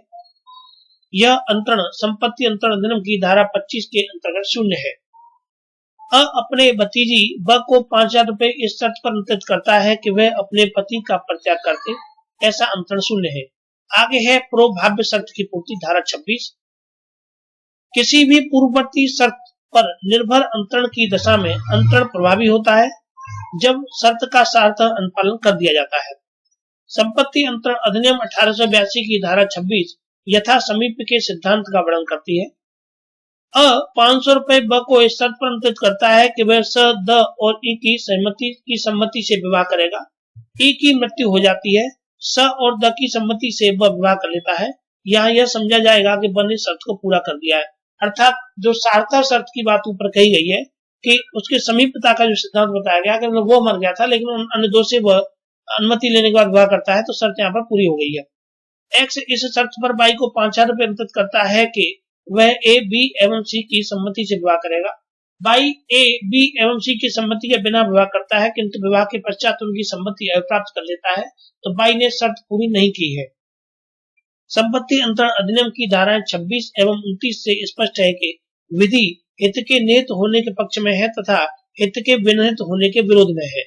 यह अंतरण संपत्ति अंतरण अधिनियम की धारा 25 के अंतर्गत शून्य है। अपने भतीजी ब को 5000 रुपए इस शर्त पर अंतरित करता है कि वह अपने पति का परित्याग करते, ऐसा अंतरण शून्य है। आगे है प्रोभाव्य शर्त की पूर्ति, धारा 26। किसी भी पूर्ववर्ती शर्त पर निर्भर अंतरण की दशा में अंतरण प्रभावी होता है जब शर्त का सार्थ अनुपालन कर दिया जाता है। संपत्ति अंतरण अधिनियम 1882 की धारा 26 यथा समीप के सिद्धांत का वर्णन करती है। 500 रुपए ब को इस शर्त पर अंतरित करता है कि वह स, द और ई की सम्मति से विवाह करेगा। ई की मृत्यु हो जाती है, स और द की सम्मति से ब विवाह कर लेता है। यहाँ यह समझा जाएगा कि ब ने शर्त को पूरा कर दिया है। अर्थात जो सार्थक शर्त की बात ऊपर कही गई है कि उसके समीपता का जो सिद्धांत बताया गया कि वो मर गया था लेकिन अन्य दो से वह अनुमति लेने के बाद विवाह करता है, तो शर्त यहाँ पर पूरी हो गई है। एक्स इस शर्त पर बाई को 5000 रुपए अंतरित करता है कि वह ए, बी एवं सी की सम्मति से विवाह करेगा। बाई ए, बी एवं सी की सम्मति के बिना विवाह करता है किंतु विवाह के पश्चात उनकी सम्मति अप्राप्त कर लेता है, तो बाई ने शर्त पूरी नहीं की है। संपत्ति अंतरण अधिनियम की धाराएं 26 एवं 29 से स्पष्ट है कि विधि हित के निहित होने के पक्ष में है तथा हित के विनिहित होने के विरोध में है।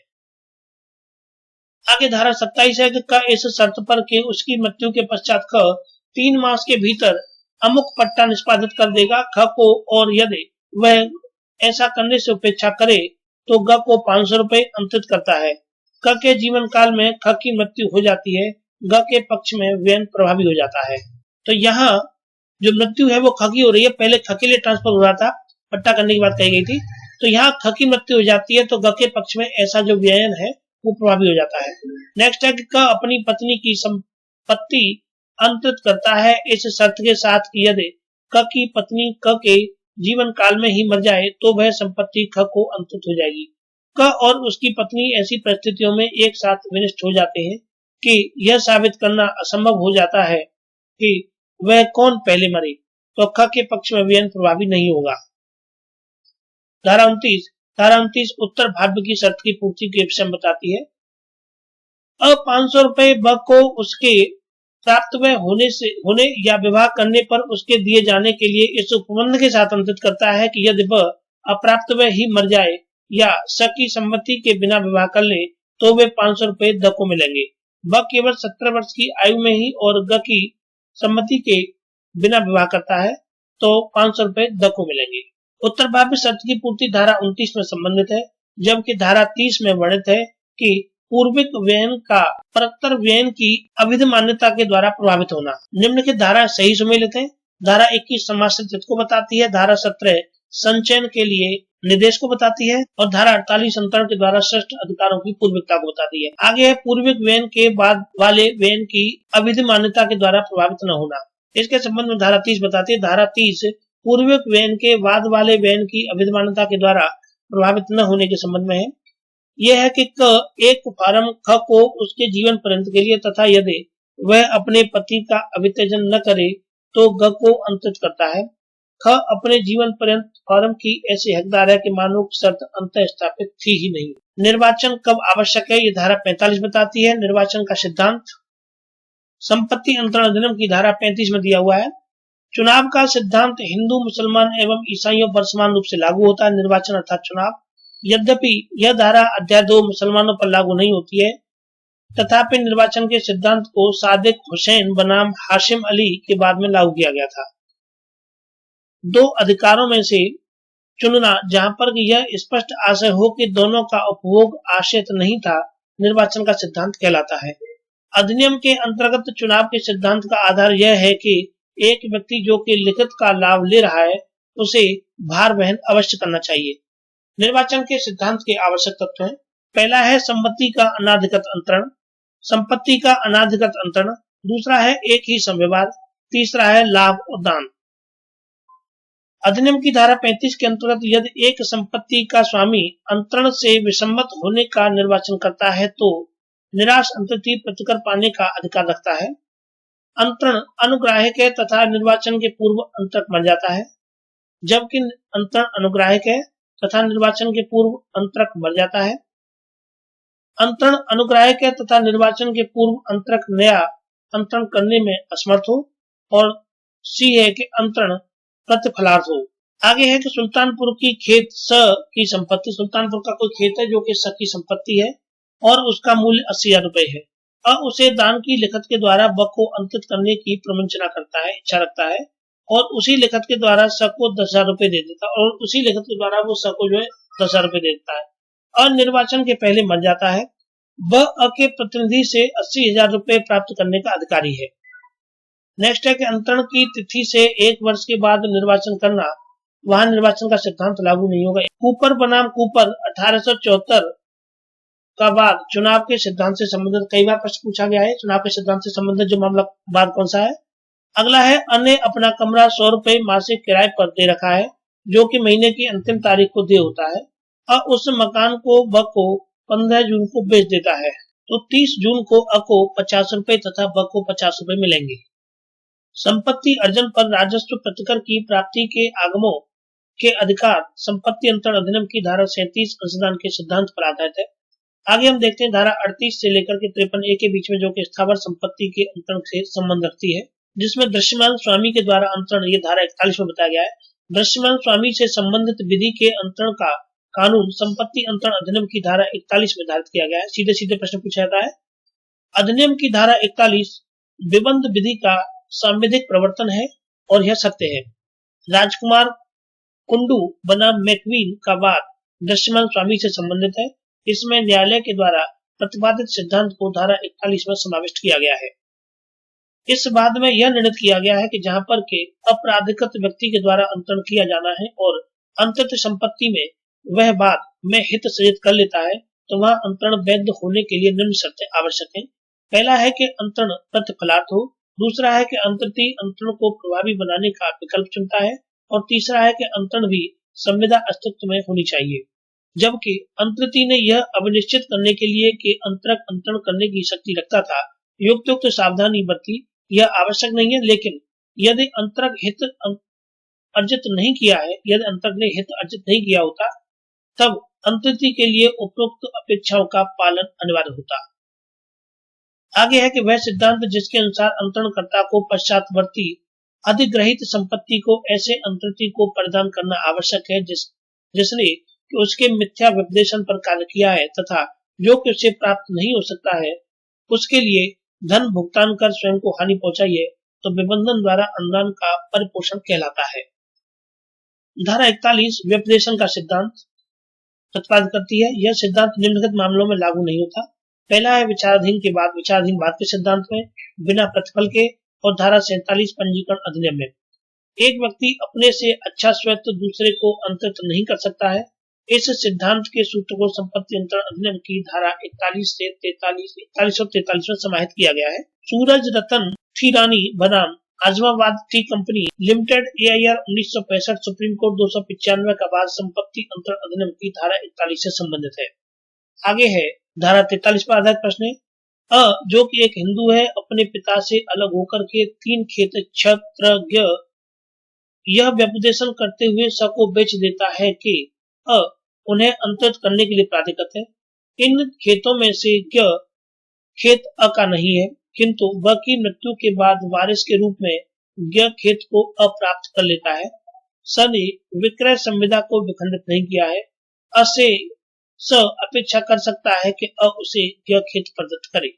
आगे धारा 27 है कि क इस शर्त पर कि उसकी मृत्यु के पश्चात ख 3 मास के भीतर अमुक पट्टा निष्पादित कर देगा ख को, और यदि वह ऐसा करने से उपेक्षा करे तो ग को 500 रुपए अंतरित करता है। क के जीवन काल में ख की मृत्यु हो जाती है, ग के पक्ष में व्यय प्रभावी हो जाता है। तो यहाँ जो मृत्यु है वो ख की हो रही है, पहले ख के लिए ट्रांसफर हो रहा था, पट्टा करने की बात कही गई थी, तो यहाँ ख की मृत्यु हो जाती है तो ग के पक्ष में ऐसा जो व्ययन है वो प्रभावी हो जाता है। नेक्स्ट है कि क अपनी पत्नी की संपत्ति अंतरित करता है इस शर्त के साथ कि यदि क की पत्नी क के जीवन काल में ही मर जाए तो वह संपत्ति ख को अंतरित हो जाएगी। क और उसकी पत्नी ऐसी परिस्थितियों में एक साथ विनष्ट हो जाते हैं कि यह साबित करना असंभव हो जाता है कि वह कौन पहले मरे, तो ख के पक्ष में व्ययन प्रभावी नहीं होगा। धारा 29 उत्तर भाव्य की शर्त की पूर्ति के विषय बताती है। 500 रुपए ब को उसके प्राप्त होने या विवाह करने पर उसके दिए जाने के लिए इस उपबंध के साथ अंतरित करता है कि यदि ब अप्राप्त ही मर जाए या स की सम्मति के बिना विवाह कर ले तो वे 500 रुपए द को मिलेंगे। ब केवल 17 वर्ष की आयु में ही और ग की सम्मति के बिना विवाह करता है तो 500 रुपए द को मिलेंगे। उत्तर भाव्य शर्त की पूर्ति धारा 29 में संबंधित है, जबकि धारा 30 में वर्णित है कि पूर्विक व्ययन का परत्तर व्ययन की अविध मान्यता के द्वारा प्रभावित होना। निम्न की धारा सही सुमेलित है। धारा 21 समाश्रित हित को बताती है, धारा 17 संचयन के लिए निर्देश को बताती है और धारा 48 अंतरण के द्वारा श्रेष्ठ अधिकारों की पूर्विकता को बताती है। आगे है पूर्विक व्ययन के बाद वाले व्ययन की अविध मान्यता के द्वारा प्रभावित न होना। इसके संबंध में धारा 30 बताती है। धारा 30 पूर्विक व्ययन के बाद वाले व्ययन की अविध मान्यता के द्वारा प्रभावित न होने के संबंध में है। यह है कि क एक फार्म ख को उसके जीवन पर्यंत के लिए तथा यदि वह अपने पति का अवित्यजन न करे तो ग को अंतरित करता है। ख अपने जीवन पर्यंत फार्म की ऐसी हकदार है कि मानो शर्त अंत स्थापित थी ही नहीं। निर्वाचन कब आवश्यक है, ये धारा 45 बताती है। निर्वाचन का सिद्धांत संपत्ति अंतरण अधिनियम की धारा 35 में दिया हुआ है। चुनाव का सिद्धांत हिंदू, मुसलमान एवं ईसाइयों पर समान रूप से लागू होता है। निर्वाचन अर्थात चुनाव। यद्यपि यह धारा अध्याय 2 मुसलमानों पर लागू नहीं होती है, तथापि निर्वाचन के सिद्धांत को सादिक हुसैन बनाम हाशिम अली के बाद में लागू किया गया था। 2 अधिकारों में से चुनना जहां पर यह स्पष्ट आशय हो कि दोनों का उपभोग आश्रित नहीं था, निर्वाचन का सिद्धांत कहलाता है। अधिनियम के अंतर्गत चुनाव के सिद्धांत का आधार यह है कि एक व्यक्ति जो कि लिखित का लाभ ले रहा है उसे भार वहन अवश्य करना चाहिए। निर्वाचन के सिद्धांत के आवश्यक तत्व हैं। पहला है संपत्ति का अनाधिकृत अंतरण, संपत्ति का अनाधिकृत अंतरण। दूसरा है एक ही संविवाद। तीसरा है लाभ और दान। अधिनियम की धारा 35 के अंतर्गत यदि एक संपत्ति का स्वामी अंतरण से विसम्मत होने का निर्वाचन करता है तो निराश अंतरित प्रतिकर पाने का अधिकार रखता है। अंतरण अनुग्राहक है तथा निर्वाचन के पूर्व अंतरक मर जाता है, जबकि अंतरण अनुग्राहक है तथा निर्वाचन के पूर्व अंतरक मर जाता है। अंतरण अनुग्राहक है तथा निर्वाचन के पूर्व अंतरक नया अंतरण करने में असमर्थ हो। और सी है कि अंतरण प्रतिफलार्थ हो। आगे है कि सुल्तानपुर की खेत स की संपत्ति, सुल्तानपुर का कोई खेत है जो कि स की संपत्ति है और उसका मूल्य 80,000 रुपए है। उसे दान की लिखत के द्वारा ब को अंकित करने की प्रवंचना करता है, इच्छा रखता है, और उसी लिखत के द्वारा स को 10,000 रुपए दे देता है, और उसी लिखत के द्वारा वो स को जो है 10,000 रुपए दे देता है। निर्वाचन के पहले मर जाता है। ब अ के प्रतिनिधि से 80,000 रुपए प्राप्त करने का अधिकारी है। नेक्स्ट है कि अंतरण की तिथि से 1 वर्ष के बाद निर्वाचन करना, वहां निर्वाचन का सिद्धांत लागू नहीं होगा। कूपर बनाम कूपर 1874 का बाद चुनाव के सिद्धांत से संबंधित कई बार प्रश्न पूछा गया है। चुनाव के सिद्धांत से संबंधित जो मामला बाद कौन सा है? अगला है, अन्य अपना कमरा 100 रुपए मासिक किराए पर दे रखा है, जो कि महीने की अंतिम तारीख को दे होता है, और उस मकान को ब को 15 जून को बेच देता है, तो 30 जून को अ को 50 रुपए तथा ब को 50 रुपए मिलेंगे। संपत्ति अर्जन पर राजस्व प्रतिकर की प्राप्ति के आगमों के अधिकार संपत्ति अंतरण अधिनियम की धारा 37 अंशदान के सिद्धांत पर आधारित है। आगे हम देखते हैं धारा 38 से लेकर के 53A के बीच में, जो कि स्थावर संपत्ति के अंतरण से संबंध रखती है, जिसमें दृश्यमान स्वामी के द्वारा अंतरण, ये धारा 41 में बताया गया है। दृश्यमान स्वामी से संबंधित विधि के अंतरण का कानून संपत्ति अंतरण अधिनियम की धारा 41 में धारित किया गया है। सीधे सीधे प्रश्न पूछा जाता है। अधिनियम की धारा 41 विबंध विधि का सांविधिक प्रवर्तन है और यह सत्य है। राजकुमार कुंडू बनाम मैक्वीन का वाद दृश्यमान स्वामी से संबंधित है। इसमें न्यायालय के द्वारा प्रतिपादित सिद्धांत को धारा 41 में समाविष्ट किया गया है। इस बाद में यह निर्णित किया गया है कि जहां पर के अपराधिकृत व्यक्ति के द्वारा अंतरण किया जाना है और अंतत संपत्ति में वह बाद में हित सृजित कर लेता है, तो वहां अंतरण वैध होने के लिए निम्न शर्तें आवश्यक हैं। पहला है कि अंतरण प्रतिफलार्थ हो, दूसरा है कि अंतर्ती अंतरण को प्रभावी बनाने का विकल्प चुनता है, और तीसरा है कि अंतरण भी संविदा अस्तित्व में होनी चाहिए। जबकि अंतर्ती ने यह अविनिश्चित करने के लिए कि अंतरक अंतरण करने की शक्ति रखता था, युक्त सावधानी बरती। यह आवश्यक नहीं है, लेकिन यदि अंतरक हित अर्जित नहीं किया है, यदि अंतरक ने हित अर्जित नहीं किया होता, तब अंतर्ती के लिए उपरोक्त अपेक्षाओं का पालन अनिवार्य होता। आगे है कि वह सिद्धांत जिसके अनुसार अंतरणकर्ता को पश्चातवर्ती अधिग्रहित संपत्ति को ऐसे अंतर्ती को प्रदान करना आवश्यक है जिसने कि उसके मिथ्या विपदेशन पर कार्य किया है, तथा जो कि उसे प्राप्त नहीं हो सकता है, उसके लिए धन भुगतान कर स्वयं को हानि पहुंचाई है, तो विबंधन द्वारा अनुदान का परिपोषण कहलाता है। धारा 41 व्यपदेशन का सिद्धांत प्रतिपादित करती है। यह सिद्धांत निम्नलिखित मामलों में लागू नहीं होता। पहला है विचाराधीन के बाद, विचाराधीन बाद के सिद्धांत में, बिना प्रतिफल के, और धारा 47 पंजीकरण अधिनियम में। एक व्यक्ति अपने से अच्छा स्वत्व दूसरे को अंतरित नहीं कर सकता है। इस सिद्धांत के सूत्र को संपत्ति अंतरण अधिनियम की धारा 41 से 41 और 43 में समाहित किया गया है। सूरज रतन थीरानी बनाम Azamabad T company limited AIR 1965 supreme court 295 का बाद संपत्ति अंतरण अधिनियम की धारा 41 से संबंधित है। आगे है धारा 43 पर आधारित प्रश्न। जो कि एक हिंदू है, अपने पिता से अलग होकर के 3 खेत क्षत्रज्ञ यह व्यपदेशन करते हुए स को बेच देता है कि उन्हें अंतरित करने के लिए प्राधिकृत है। इन खेतों में से ग खेत अ का नहीं है, किंतु ब की मृत्यु के बाद वारिस के रूप में ग खेत को अप्राप्त कर लेता है। स ने विक्रय संविदा को विखंडित नहीं किया है। अ से स अपेक्षा कर सकता है कि अ उसे ग खेत प्रदत्त करे।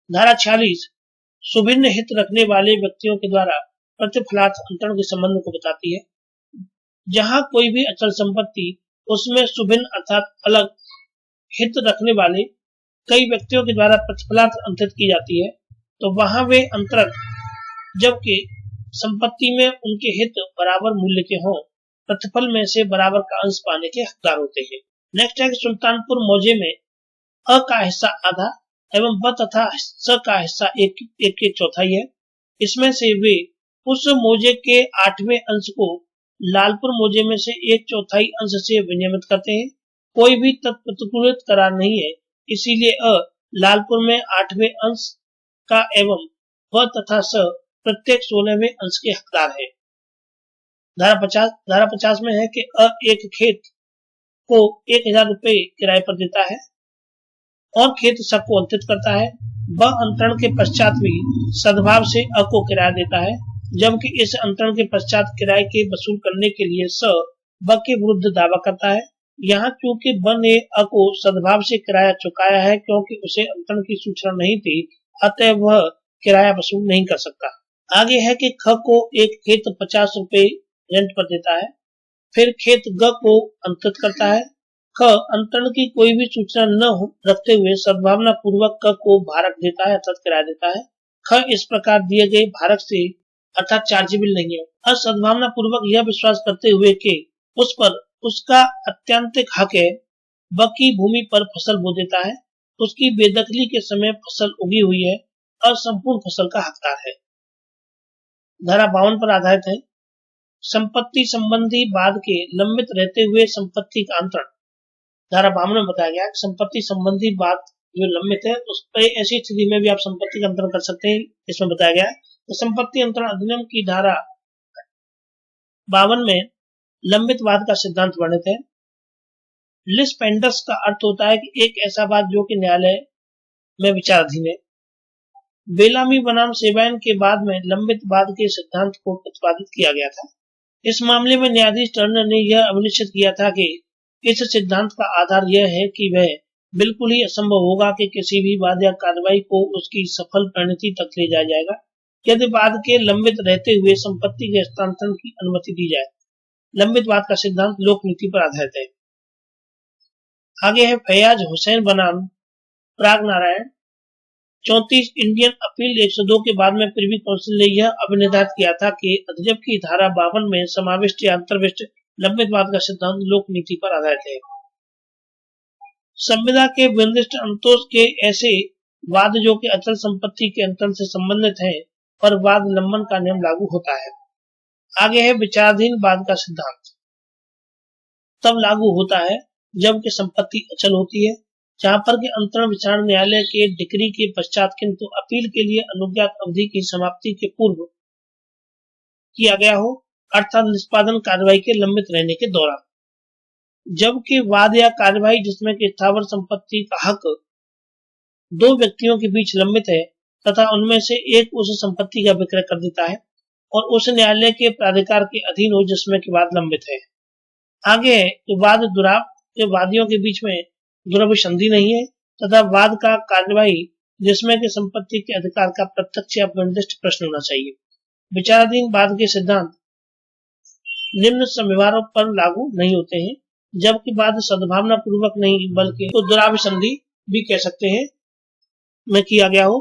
धारा 46 सुभिन्न हित रखने वाले व्यक्तियों के द्वारा प्रतिफलार्थ अंतरण के संबंध को बताती है। जहां कोई भी अचल संपत्ति उसमें सुभिन्न अर्थात अलग हित रखने वाले कई व्यक्तियों के द्वारा प्रतिफलार्थ अंतरित की जाती है, तो वहां वे अंतरक जबकि संपत्ति में उनके हित बराबर मूल्य के हों, प्रतिफल में से बराबर का अंश पाने के हकदार होते हैं। नेक्स्ट है कि सुल्तानपुर मौजे में अ का हिस्सा आधा एवं ब तथा स का हिस्सा एक चौथाई है। इसमें से वे उस मौजे के 8वें अंश को लालपुर मौजे में से 1/4 अंश से विनियमित करते हैं। कोई भी तत्प्रतिकूलित करार नहीं है, इसीलिए अ लालपुर में 8वें अंश का एवं ब तथा स प्रत्येक 16वें अंश के हकदार है। धारा 50 में है कि अ एक खेत को 1000 रुपए किराए पर देता है और खेत स को अंतरित करता है। ब अंतरण के पश्चात भी सद्भाव से अ को किराया देता है, जबकि इस अंतरण के पश्चात किराए के वसूल करने के लिए स ब के विरुद्ध दावा करता है। यहाँ चूंकि ब ने अ को सद्भाव से किराया चुकाया है, क्योंकि उसे अंतरण की सूचना नहीं थी, अतः वह किराया वसूल नहीं कर सकता। आगे है कि ख को एक खेत 50 रुपए रेंट पर देता है, फिर खेत ग को अंतरित करता है। ख अंतरण की कोई भी सूचना न रखते हुए सद्भावना पूर्वक क को भारक देता है अर्थात किराया देता है। ख इस प्रकार दिए गए भारक से अर्थात चार्जेबल नहीं है। सद्भावना पूर्वक यह विश्वास करते हुए कि उस पर उसका अत्यंतिक हक है, व की भूमि पर फसल बो देता है, उसकी बेदखली के समय फसल उगी हुई है और संपूर्ण फसल का हकदार है। धारा 52 पर आधारित है। संपत्ति संबंधी वाद के लंबित रहते हुए संपत्ति का अंतरण। धारा 52 में बताया गया संपत्ति संबंधी वाद जो लंबित है उस पर ऐसी स्थिति में भी आप संपत्ति का अंतरण कर सकते हैं। इसमें बताया गया तो संपत्ति अंतरण अधिनियम की धारा 52 में लंबित वाद का सिद्धांत वर्णित है। लिस पेंडस का अर्थ होता है कि एक ऐसा वाद जो कि न्यायालय में विचाराधीन है। बेलामी बनाम सेवायन के बाद में लंबित वाद के सिद्धांत को प्रतिपादित किया गया था। इस मामले में न्यायाधीश टर्नर ने यह अभिनिश्चित किया था कि इस सिद्धांत का आधार यह है कि वह बिल्कुल ही असंभव होगा कि किसी भी वाद या कार्रवाई को उसकी सफल परिणति तक ले जाया जाएगा यदि वाद के लंबित रहते हुए संपत्ति के हस्तांतरण की अनुमति दी जाए। लंबित वाद का सिद्धांत लोक नीति पर आधारित है। आगे है फैयाज हुसैन बनाम प्राग नारायण। 34 इंडियन अपील 102 के बाद में प्रिवी काउंसिल ने यह अभिनिर्धारित किया था कि अधिनियम की धारा 52 में समाविष्ट या अंतर्विष्ट लंबित वाद का सिद्धांत लोक नीति पर आधारित है। संविदा के विनिर्दिष्ट अंतोष के ऐसे वाद जो कि अचल संपत्ति के अंतरण से संबंधित हैं पर वाद लंबन का नियम लागू होता है। आगे है विचाराधीन वाद का सिद्धांत तब लागू होता है जबकि संपत्ति अचल होती है, जहां पर के अंतरण विचारण न्यायालय के डिक्री के पश्चात किंतु अपील के लिए अनुज्ञात अवधि की समाप्ति के पूर्व किया गया हो, अर्थात निष्पादन कार्रवाई के लंबित रहने के दौरान। जबकि वाद या कार्रवाई जिसमें कि स्थावर संपत्ति का हक दो व्यक्तियों के बीच लंबित है तथा उनमें से एक उस संपत्ति का विक्रय कर देता है और उस न्यायालय के प्राधिकार के अधीन हो जिसमें कि वाद लंबित है। आगे है कि वाद दुराव के वादियों के बीच में दुरभिसंधि नहीं है तथा वाद का कार्यवाही जिसमें कि संपत्ति के अधिकार का प्रत्यक्ष या निर्दिष्ट प्रश्न होना चाहिए। विचाराधीन वाद के सिद्धांत निम्न संविवारों पर लागू नहीं होते हैं, जबकि वाद सद्भावना पूर्वक नहीं बल्कि तो दुराभिसंधि भी कह सकते हैं में किया गया हो।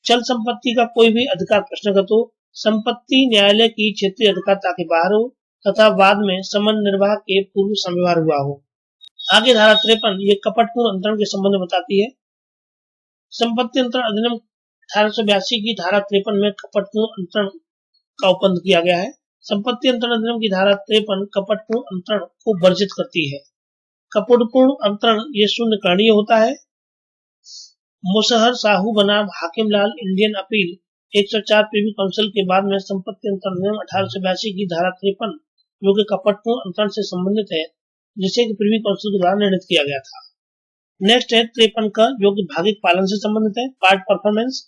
चल संपत्ति का कोई भी अधिकार प्रश्नगत हो, संपत्ति न्यायालय की क्षेत्रीय अधिकारता के बाहर हो तथा वाद में संबंध निर्वाह के पूर्व संविवार हुआ हो। आगे धारा 53 ये कपटपूर्ण अंतरण के संबंध में बताती है। संपत्ति अंतरण अधिनियम 1882 की धारा 53 में कपटपूर्ण अंतरण का उपबंध किया गया है। संपत्ति अंतरण अधिनियम की धारा 53 कपटपूर्ण अंतरण को वर्जित करती है। कपटपूर्ण अंतरण ये शून्यकरणीय होता है। मुसहर साहू बनाम हाकिमलाल इंडियन अपील 104 प्रिवी काउंसिल के बाद में संपत्ति अंतरण अधिनियम 1882 की धारा 53 जो कि कपटपूर्ण अंतरण से संबंधित है, जिसे कि प्रिवी काउंसिल के द्वारा निर्णित किया गया था। नेक्स्ट है 53 का जो कि भागिक पालन से संबंधित है। पार्ट परफॉर्मेंस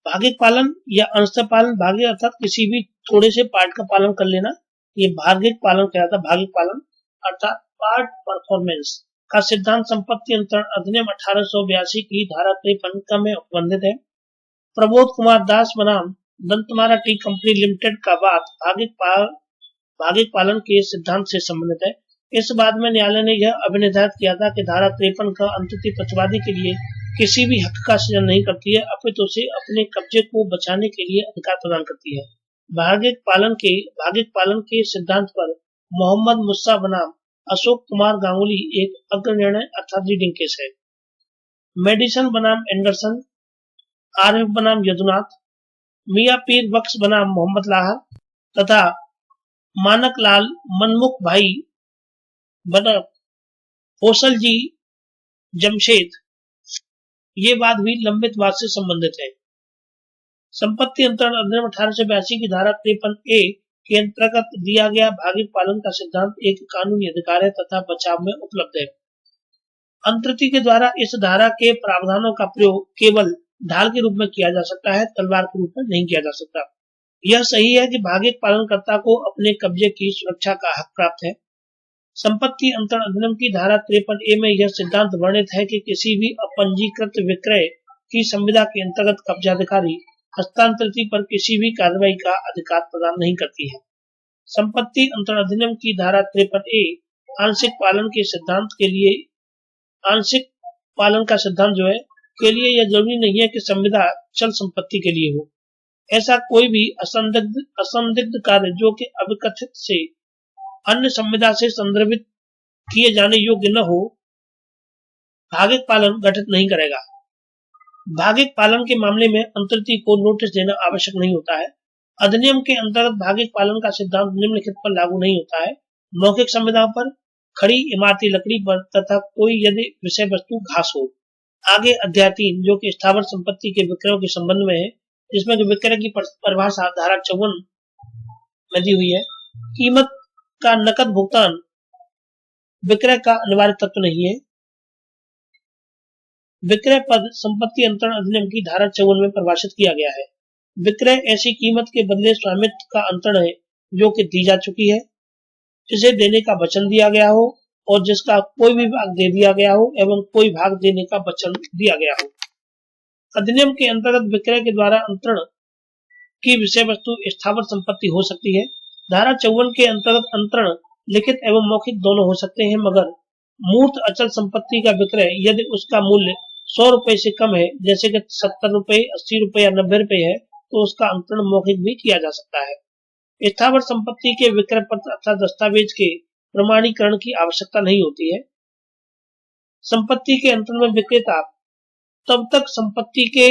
भागिक पालन या अंशतः पालन, भागिक अर्थात किसी भी थोड़े से पार्ट का पालन कर लेना, ये भागिक पालन कहलाता है। भागिक पालन अर्थात पार्ट परफॉर्मेंस का सिद्धांत संपत्ति अंतरण अधिनियम 1882 की धारा 53 का में उपबंधित है। प्रबोध कुमार दास बनाम दंतमारा टी कंपनी लिमिटेड का वाद भागिक पालन के सिद्धांत से संबंधित है। इस बाद में न्यायालय ने यह अभिनिर्धारित किया था कि धारा 53 का अंततः प्रतिवादी के लिए किसी भी हक का सृजन नहीं करती है, अपितु उसे अपने कब्जे को बचाने के लिए अधिकार प्रदान करती है। भागिक पालन के सिद्धांत पर मोहम्मद मुस्सा बनाम अशोक कुमार गांगुली एक अग्रनिर्णय अर्थात रीडिंग केस है। मेडिसन बनाम एंडरसन, आरिफ बनाम यदुनाथ, मियां पीर बख्श बनाम मोहम्मद लाहर तथा मानक लाल मनमुख भाई बनाम होसल जी जमशेद, ये वाद भी लंबित वाद से संबंधित है। संपत्ति अंतरण अधिनियम 1882 की धारा 53A के अंतर्गत दिया गया भागिक पालन का सिद्धांत एक कानूनी अधिकार है तथा बचाव में उपलब्ध है। अंतर्ति के द्वारा इस धारा के प्रावधानों का प्रयोग केवल ढाल के रूप में किया जा सकता है, तलवार के रूप में नहीं किया जा सकता। यह सही है कि भागिक पालनकर्ता को अपने कब्जे की सुरक्षा का हक प्राप्त है। संपत्ति अंतरण अधिनियम की धारा 53A में यह सिद्धांत वर्णित है कि किसी भी अपंजीकृत विक्रय की संविदा के अंतर्गत कब्जाधिकारी हस्तांतरित पर किसी भी कार्रवाई का अधिकार प्रदान नहीं करती है। संपत्ति अंतरण अधिनियम की धारा 53A आंशिक पालन के सिद्धांत के लिए आंशिक पालन का सिद्धांत जो है के लिए यह जरूरी नहीं है कि संविदा चल संपत्ति के लिए हो। ऐसा कोई भी असंदिग्ध कार्य जो कि अविकथित से अन्य संविदा से संदर्भित किए जाने योग्य न हो, भागिक पालन गठित नहीं करेगा। भागिक पालन के मामले में अंतरित को नोटिस देना आवश्यक नहीं होता है। अधिनियम के अंतर्गत भागिक पालन का सिद्धांत निम्नलिखित पर लागू नहीं होता है: मौखिक संविदाओं पर, खड़ी इमारती लकड़ी पर तथा कोई यदि विषय वस्तु घास हो। आगे अध्याय 3 जो कि स्थावर संपत्ति के विक्रय के संबंध में है, जिसमें विक्रय की परिभाषा धारा 54 में दी हुई है। कीमत का नकद भुगतान विक्रय का अनिवार्य तत्व नहीं है। विक्रय पद संपत्ति अंतरण अधिनियम की धारा 54 में परिभाषित किया गया है। विक्रय ऐसी कीमत के बदले स्वामित्व का अंतरण है जो कि दी जा चुकी है, जिसे देने का वचन दिया गया हो और जिसका कोई भी भाग दे दिया गया हो एवं कोई भाग देने का वचन दिया गया हो। अधिनियम के अंतर्गत विक्रय के द्वारा अंतरण की विषय वस्तु स्थावर संपत्ति हो सकती है। धारा 54 के अंतर्गत अंतरण लिखित एवं मौखिक दोनों हो सकते हैं, मगर मूर्त अचल संपत्ति का विक्रय यदि उसका मूल्य 100 रुपए से कम है, जैसे कि 70 रुपए, 80 रुपए या 90 रुपए है, तो उसका अंतरण मौखिक भी किया जा सकता है। स्थावर संपत्ति के विक्रय पत्र अथवा दस्तावेज के प्रमाणीकरण की आवश्यकता नहीं होती है। संपत्ति के अंतरण में विक्रेता तब तक संपत्ति के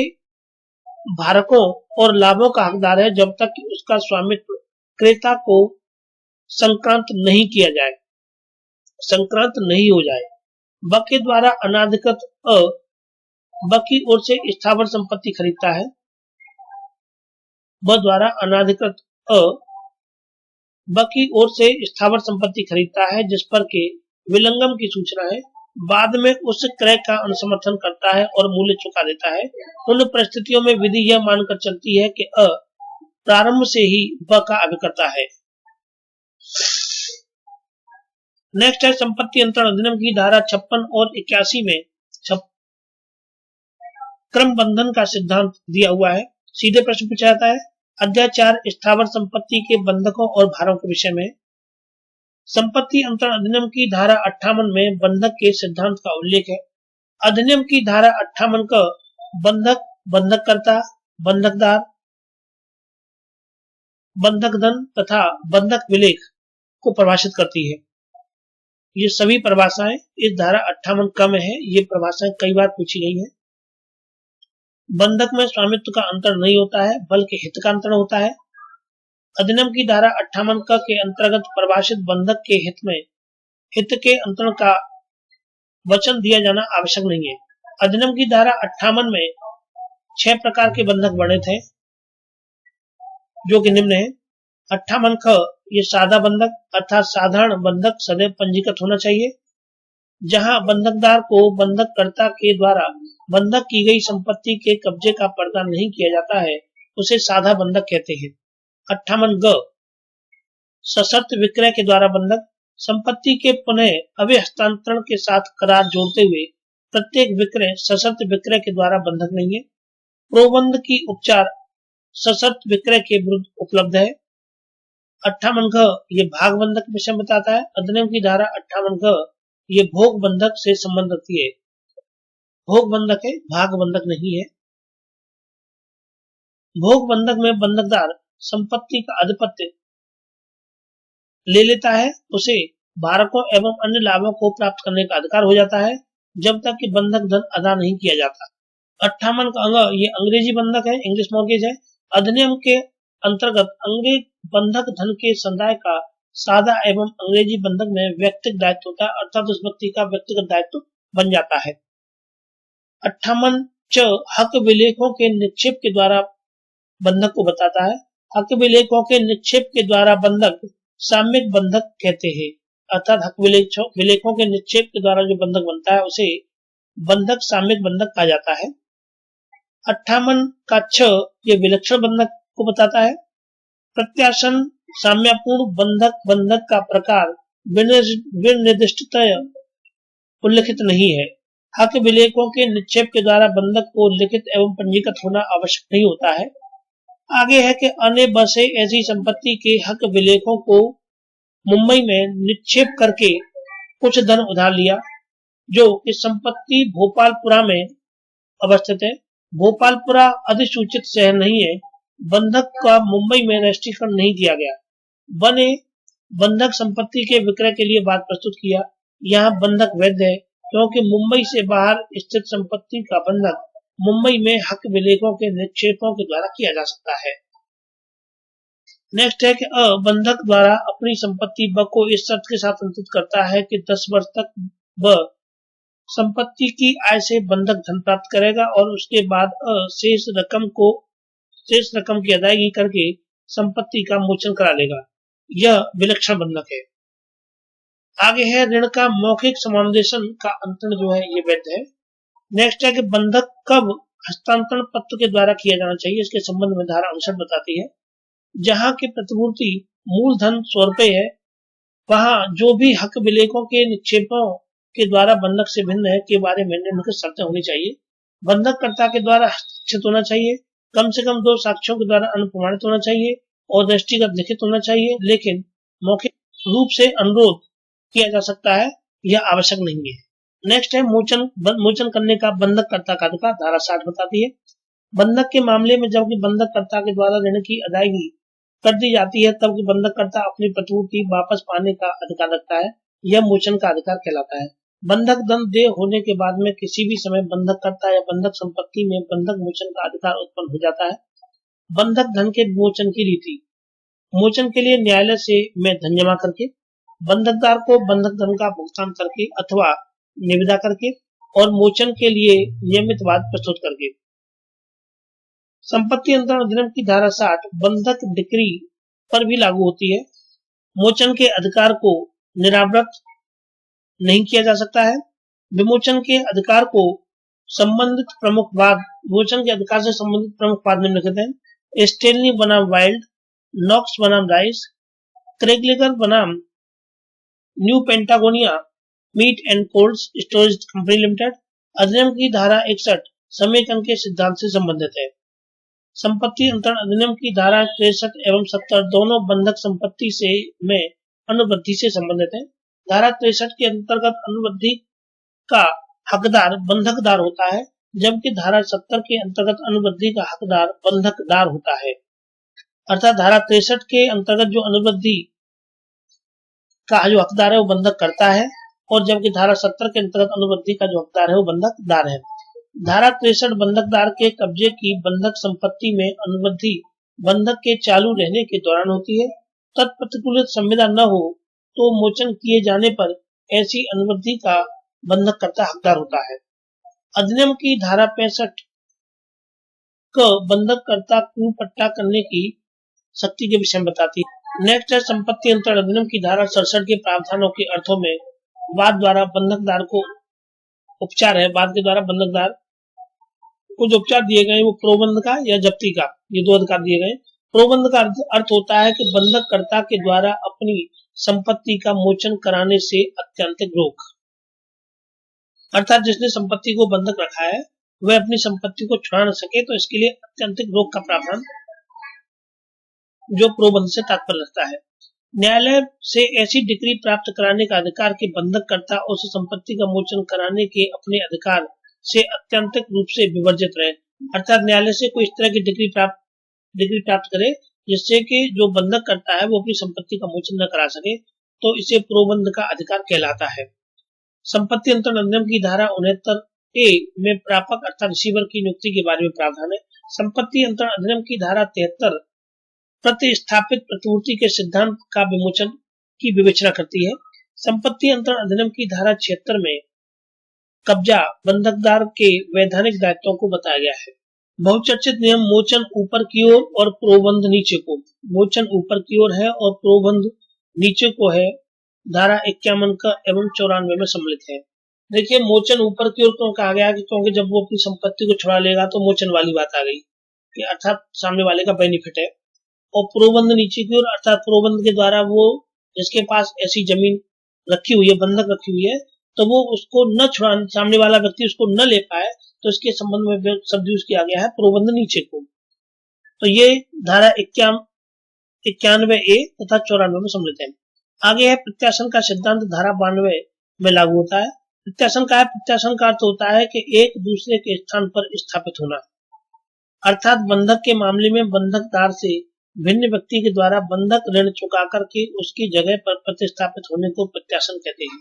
धारकों और लाभों का हकदार है जब तक कि उसका स्वामित्व क्रेता को संक्रांत नहीं किया जाए, संक्रांत नहीं हो जाए। वक्र द्वारा अनाधिकृत वक्र ओर से स्थावर संपत्ति खरीदता है, वह द्वारा अनाधिकृत वक्र ओर से स्थावर संपत्ति खरीदता है जिस पर के विलंगम की सूचना है, बाद में उस क्रय का अनुसमर्थन करता है और मूल्य चुका देता है। उन परिस्थितियों में विधि यह मानकर चलती है कि प्रारंभ से ही व का अभिकर्ता है। नेक्स्ट है संपत्ति अंतरण अधिनियम की धारा 56 और 81 में क्रम बंधन का सिद्धांत दिया हुआ है। सीधे प्रश्न पूछा जाता है। अध्याय 4 स्थावर संपत्ति के बंधकों और भारों के विषय में। संपत्ति अंतरण अधिनियम की धारा 58 में बंधक के सिद्धांत का उल्लेख है। अधिनियम की धारा 58 का बंधक, बंधककर्ता, बंधकदार, बंधक धन तथा बंधक विलेख को परिभाषित करती है। ये सभी परिभाषाएं इस धारा 58 क में है। ये परिभाषाएं कई बार पूछी गई है। बंधक में स्वामित्व का अंतर नहीं होता है बल्कि हित का अंतर होता है। अधिनियम की धारा 58 क के अंतर्गत परिभाषित बंधक के हित के अंतर का वचन दिया जाना आवश्यक नहीं है। अधिनियम की धारा 58 में 6 प्रकार के बंधक वर्णित हैं, जो कि निम्न है। 58 ख ये सादा बंधक अर्थात साधारण बंधक सदैव पंजीकृत होना चाहिए। जहां बंधकदार को बंधककर्ता के द्वारा बंधक की गई संपत्ति के कब्जे का पर्दा नहीं किया जाता है, उसे सादा बंधक कहते हैं। 58 ग सशर्त विक्रय के द्वारा बंधक, संपत्ति के पुनः अवय हस्तांतरण के साथ करार जोड़ते हुए प्रत्येक विक्रय सशर्त विक्रय के द्वारा बंधक नहीं है। प्रोबंध की उपचार सशर्त विक्रय के विरुद्ध उपलब्ध है। 58 घ ये भाग बंधक विषय बताता है। अधिनियम की धारा 58 घ ये भोग बंधक से संबंध रखती है। भोग बंधक है, भाग बंधक नहीं है। भोग बंधक में बंधकदार संपत्ति का आधिपत्य ले लेता है, उसे धारकों एवं अन्य लाभों को प्राप्त करने का अधिकार हो जाता है जब तक कि बंधक धन अदा नहीं किया जाता। 58 का अंग ये अंग्रेजी बंधक है, इंग्लिश मॉर्गेज है। अधिनियम के अंतर्गत अंग्रेज बंधक धन के संदाय का सादा एवं अंग्रेजी बंधक में व्यक्तिगत दायित्व होता है, अर्थात उस व्यक्ति का व्यक्तिगत दायित्व बन जाता है। 58 च हक विलेखों के निक्षेप के द्वारा बंधक को बताता है। हक विलेखों के निक्षेप के द्वारा बंधक साम्यक बंधक कहते हैं, अर्थात हक विलेखों के निक्षेप के द्वारा जो बंधक बनता है उसे बंधक साम्यक बंधक कहा जाता है। 58 का छ ये विलक्षण बंधक को बताता है। प्रत्याशन साम्यपूर्ण बंधक का प्रकार विनिर्दिष्टतः उल्लिखित नहीं है। हक विलेखों के निक्षेप के द्वारा बंधक को लिखित एवं पंजीकृत होना आवश्यक नहीं होता है। आगे है कि अन्य बसे ऐसी संपत्ति के हक विलेखों को मुंबई में निक्षेप करके कुछ धन उधार लिया, जो कि संपत्ति भोपालपुरा में अवस्थित है। भोपालपुरा अधिसूचित शहर नहीं है। बंधक का मुंबई में रजिस्ट्रेशन नहीं किया गया। बने बंधक संपत्ति के विक्रय के लिए बात प्रस्तुत किया। यहाँ बंधक वैध है, क्योंकि मुंबई से बाहर स्थित संपत्ति का बंधक मुंबई में हक विलेखों के निक्षेपों के द्वारा किया जा सकता है। नेक्स्ट है कि बंधक द्वारा अपनी संपत्ति ब को इस शर्त के साथ अंकित करता है कि 10 वर्ष तक ब संपत्ति की आय से बंधक धन प्राप्त करेगा और उसके बाद शेष रकम की अदायगी करके संपत्ति का मोचन करा लेगा। यह विलक्षण बंधक है। आगे है ऋण का मौखिक समावेशन का अंतरण जो है ये वैध है। नेक्स्ट है कि बंधक कब हस्तांतरण पत्र के द्वारा किया जाना चाहिए, इसके संबंध में धारा 59 बताती है। जहां की प्रतिपूर्ति मूलधन 100 रुपए है, वहां जो भी हक विलेखों के निक्षेपों के द्वारा बंधक से भिन्न है के बारे में निम्नलिखित शर्तें होनी चाहिए। बंधककर्ता के द्वारा हस्ताक्षरित होना चाहिए, कम से कम 2 साक्ष्यों के द्वारा अनुप्रमाणित होना चाहिए और दृष्टिगत लिखित होना चाहिए, लेकिन मौखिक रूप से अनुरोध किया जा सकता है, यह आवश्यक नहीं है। नेक्स्ट है मोचन करने का बंधककर्ता का अधिकार, धारा 60 बताती है। बंधक के मामले में जबकि बंधककर्ता के द्वारा ऋण की अदायगी कर दी जाती है, तब बंधककर्ता अपनी प्रतिपूर्ति वापस पाने का अधिकार रखता है। यह मोचन का अधिकार कहलाता है। बंधक धन देय होने के बाद में किसी भी समय बंधककर्ता या बंधक संपत्ति में बंधक मोचन का अधिकार उत्पन्न हो जाता है। बंधक धन के मोचन की रीति, मोचन के लिए न्यायालय से में धन जमा करके, बंधकदार को बंधक धन का भुगतान करके अथवा निविदा करके, और मोचन के लिए नियमित वाद प्रस्तुत करके। संपत्ति अंतरण अधिनियम की धारा 60 बंधक डिक्री पर भी लागू होती है। मोचन के अधिकार को निरावृत नहीं किया जा सकता है। विमोचन के अधिकार को संबंधित प्रमुख वाद, विमोचन के अधिकार से संबंधित प्रमुख वाद निम्नलिखित हैं। स्टेनली बनाम वाइल्ड, नॉक्स बनाम राइस, क्रेगलिगर बनाम New Patagonia Meat and Cold Storage Company Limited. अधिनियम की धारा 61 समेकन के सिद्धांत से संबंधित है। संपत्ति अंतरण अधिनियम की धारा 63 एवं 70 दोनों बंधक संपत्ति से में अनुबंधी से संबंधित है। धारा 63 के अंतर्गत अनुबंधी का हकदार बंधकदार होता है, जबकि धारा 70 के अंतर्गत अनुबंधी का हकदार बंधकदार होता है। अर्थात धारा 63 के अंतर्गत जो अनुबंधी का जो हकदार है वो बंधक करता है, और जबकि धारा 70 के अंतर्गत अनुबंधी का जो हकदार है वो बंधकदार है। धारा 63 बंधकदार के कब्जे की बंधक संपत्ति में अनुबंधी बंधक के चालू रहने के दौरान होती है। तत्प्रतिकूलित संविदा न हो तो मोचन किए जाने पर ऐसी अनुबंधी का बंधककर्ता हकदार होता है। अधिनियम की धारा 65 को बंधककर्ता को पट्टा करने की शक्ति के विषय में बताती है। नेक्स्ट है संपत्ति अंतरण अधिनियम की धारा 67 के प्रावधानों के अर्थों में वाद द्वारा बंधकदार को उपचार है। वाद के द्वारा बंधकदार को जो उपचार दिए गए वो प्रोबंध का या जब्ती का, ये 2 अधिकार दिए गए। प्रोबंध का अर्थ होता है कि बंधककर्ता के द्वारा अपनी संपत्ति का मोचन कराने से अत्यंतिक रोक, अर्थात जिसने संपत्ति को बंधक रखा है वह अपनी संपत्ति को छुड़ा न सके, तो इसके लिए अत्यंतिक रोक का प्रावधान जो प्रोबंध से तात्पर्य रखता है। न्यायालय से ऐसी डिक्री प्राप्त कराने का अधिकार कि बंधककर्ता उस संपत्ति का मोचन कराने के अपने अधिकार से अत्यंतिक रूप से विवर्जित रहे, अर्थात न्यायालय से कोई इस तरह की डिक्री प्राप्त करे जिससे कि जो बंधक करता है वो अपनी संपत्ति का मोचन न करा सके, तो इसे प्रोबंध का अधिकार कहलाता है। संपत्ति अंतरण अधिनियम की धारा 69A में प्रापक अर्थात रिसीवर की नियुक्ति के बारे में प्रावधान है। संपत्ति अंतरण अधिनियम की धारा 73 प्रतिस्थापित प्रतिपूर्ति के सिद्धांत का विमोचन की विवेचना करती है। संपत्ति अंतरण अधिनियम की धारा 76 में कब्जा बंधकदार के वैधानिक दायित्वों को बताया गया है। बहुचर्चित नियम मोचन ऊपर की ओर और प्रोबंध नीचे को, मोचन ऊपर की ओर है और प्रोबंध नीचे को है, धारा 51 का एवं 94 में सम्मिलित है। देखिए मोचन ऊपर की ओर क्यों कहा गया, क्योंकि जब वो अपनी संपत्ति को छुड़ा लेगा तो मोचन वाली बात आ गई, अर्थात सामने वाले का बेनिफिट है। और प्रोबंध नीचे की ओर, अर्थात प्रोबंध के द्वारा वो जिसके पास ऐसी जमीन रखी हुई है, बंधक रखी हुई है, तो वो उसको न छुड़ा, सामने वाला व्यक्ति उसको न ले पाए, तो इसके संबंध में शब्द यूज किया गया है प्रोबंधनीय चेक को। तो ये धारा 91A तथा 94 में सम्मिलित है। आगे है प्रत्याशन का सिद्धांत, धारा 92 में लागू होता है। प्रत्याशन का अर्थ होता है कि एक दूसरे के स्थान पर स्थापित होना, अर्थात बंधक के मामले में बंधकदार से भिन्न व्यक्ति के द्वारा बंधक ऋण चुका करके उसकी जगह पर प्रतिस्थापित होने को प्रत्याशन कहते हैं।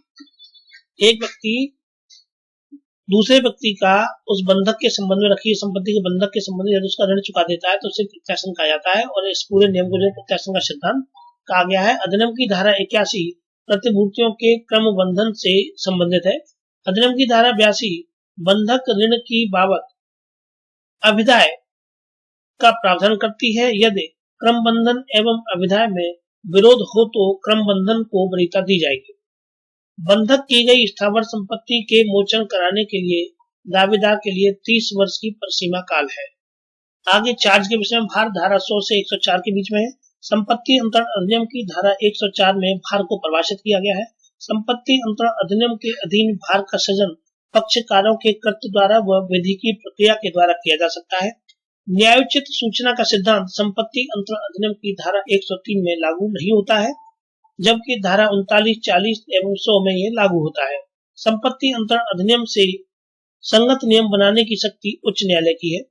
एक व्यक्ति दूसरे व्यक्ति का उस बंधक के संबंध में रखी संपत्ति के बंधक के संबंध में यदि उसका ऋण चुका देता है तो उसे प्रत्याशन कहा जाता है, और इस पूरे नियम को जो प्रत्याशन का सिद्धांत कहा गया है। अधिनियम की धारा 81 प्रतिभूतियों के क्रम बंधन से संबंधित है। अधिनियम की धारा 82 बंधक ऋण की बाबत अभिदाय का प्रावधान करती है। यदि क्रम बंधन एवं अभिदाय में विरोध हो तो क्रम बंधन को वरीयता दी जाएगी। बंधक की गई स्थावर संपत्ति के मोचन कराने के लिए दावेदार के लिए 30 वर्ष की परिसीमा काल है। आगे चार्ज के विषय में भार धारा 100 से 104 के बीच में है। संपत्ति अंतरण अधिनियम की धारा 104 में भार को परिभाषित किया गया है। संपत्ति अंतरण अधिनियम के अधीन भार का सृजन पक्षकारों के कृत्य द्वारा व विधि की प्रक्रिया के द्वारा किया जा सकता है। न्यायोचित सूचना का सिद्धांत संपत्ति अंतरण अधिनियम की धारा 103 में लागू नहीं होता है, जबकि धारा 39, 40 एवं 100 में यह लागू होता है। संपत्ति अंतरण अधिनियम से संगत नियम बनाने की शक्ति उच्च न्यायालय की है।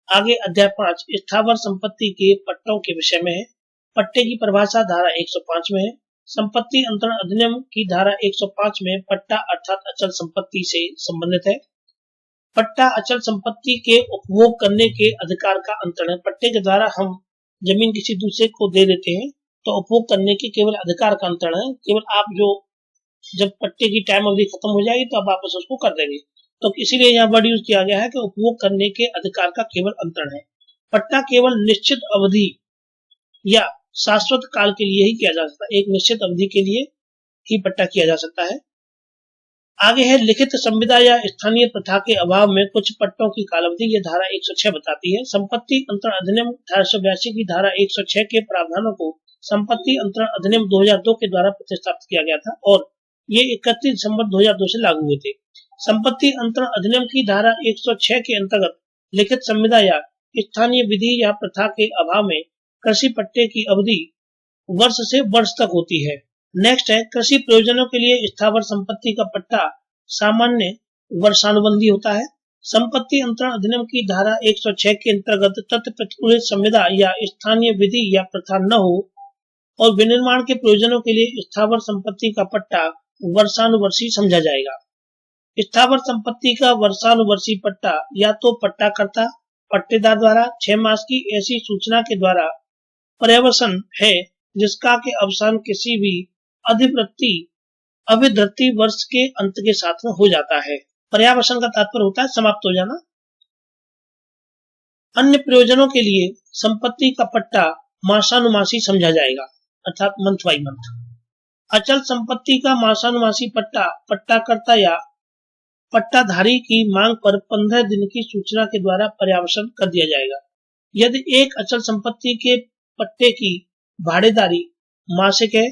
आगे अध्याय 5 स्थावर संपत्ति के पट्टों के विषय में है। पट्टे की परिभाषा धारा 105 में है। संपत्ति अंतरण अधिनियम की धारा 105 में पट्टा अर्थात अचल संपत्ति से संबंधित है। पट्टा अचल संपत्ति के उपभोग करने के अधिकार का अंतरण है। पट्टे के द्वारा हम जमीन किसी दूसरे को दे देते हैं तो उपभोग करने के केवल अधिकार का अंतरण है। केवल आप जब पट्टे की टाइम अवधि खत्म हो जाएगी तो आप वापस उसको कर देंगे, तो इसीलिए यहाँ वर्ड यूज किया गया है कि उपभोग करने के अधिकार का केवल अंतरण है। पट्टा केवल निश्चित अवधि या शाश्वत काल के लिए ही किया जा सकता है। एक निश्चित अवधि के लिए ही पट्टा किया जा सकता है। आगे है लिखित संविदा या स्थानीय प्रथा के अभाव में कुछ पट्टों की कालावधि, ये धारा 106 बताती है। संपत्ति अंतरण अधिनियम 1882 की धारा 106 के प्रावधानों को संपत्ति अंतरण अधिनियम 2002 के द्वारा प्रतिस्थापित किया गया था और ये 31 दिसंबर 2002 से लागू हुए थे। संपत्ति अंतरण अधिनियम की धारा 106 के अंतर्गत लिखित संविदा या स्थानीय विधि या प्रथा के अभाव में कृषि पट्टे की अवधि वर्ष से वर्ष तक होती है। नेक्स्ट है कृषि प्रयोजनों के लिए स्थावर संपत्ति का पट्टा सामान्य वर्षानुबंधी होता है। संपत्ति अंतरण अधिनियम की धारा 106 के अंतर्गत तथ्य प्रतिकूल संविदा या स्थानीय विधि या प्रथा न हो और विनिर्माण के प्रयोजनों के लिए स्थावर संपत्ति का पट्टा वर्षानुवर्षी समझा जाएगा। स्थावर संपत्ति का वर्षानुवर्षी पट्टा या तो पट्टाकर्ता पट्टेदार द्वारा 6 मास की ऐसी सूचना के द्वारा पर्यवसन है जिसका के अवसान किसी भी अभिवृत्ति वर्ष के अंत के साथ में हो जाता है। पर्यावसन का तात्पर्य होता है समाप्त हो जाना। अन्य प्रयोजनों के लिए संपत्ति का पट्टा मासानुमासी समझा जाएगा, अर्थात मंथ बाई मंथ। अचल संपत्ति का मासानुमासी पट्टा पट्टाकर्ता या पट्टाधारी की मांग पर 15 दिन की सूचना के द्वारा पर्यावसन कर दिया जाएगा। यदि एक अचल संपत्ति के पट्टे की भाड़ेदारी मासिक है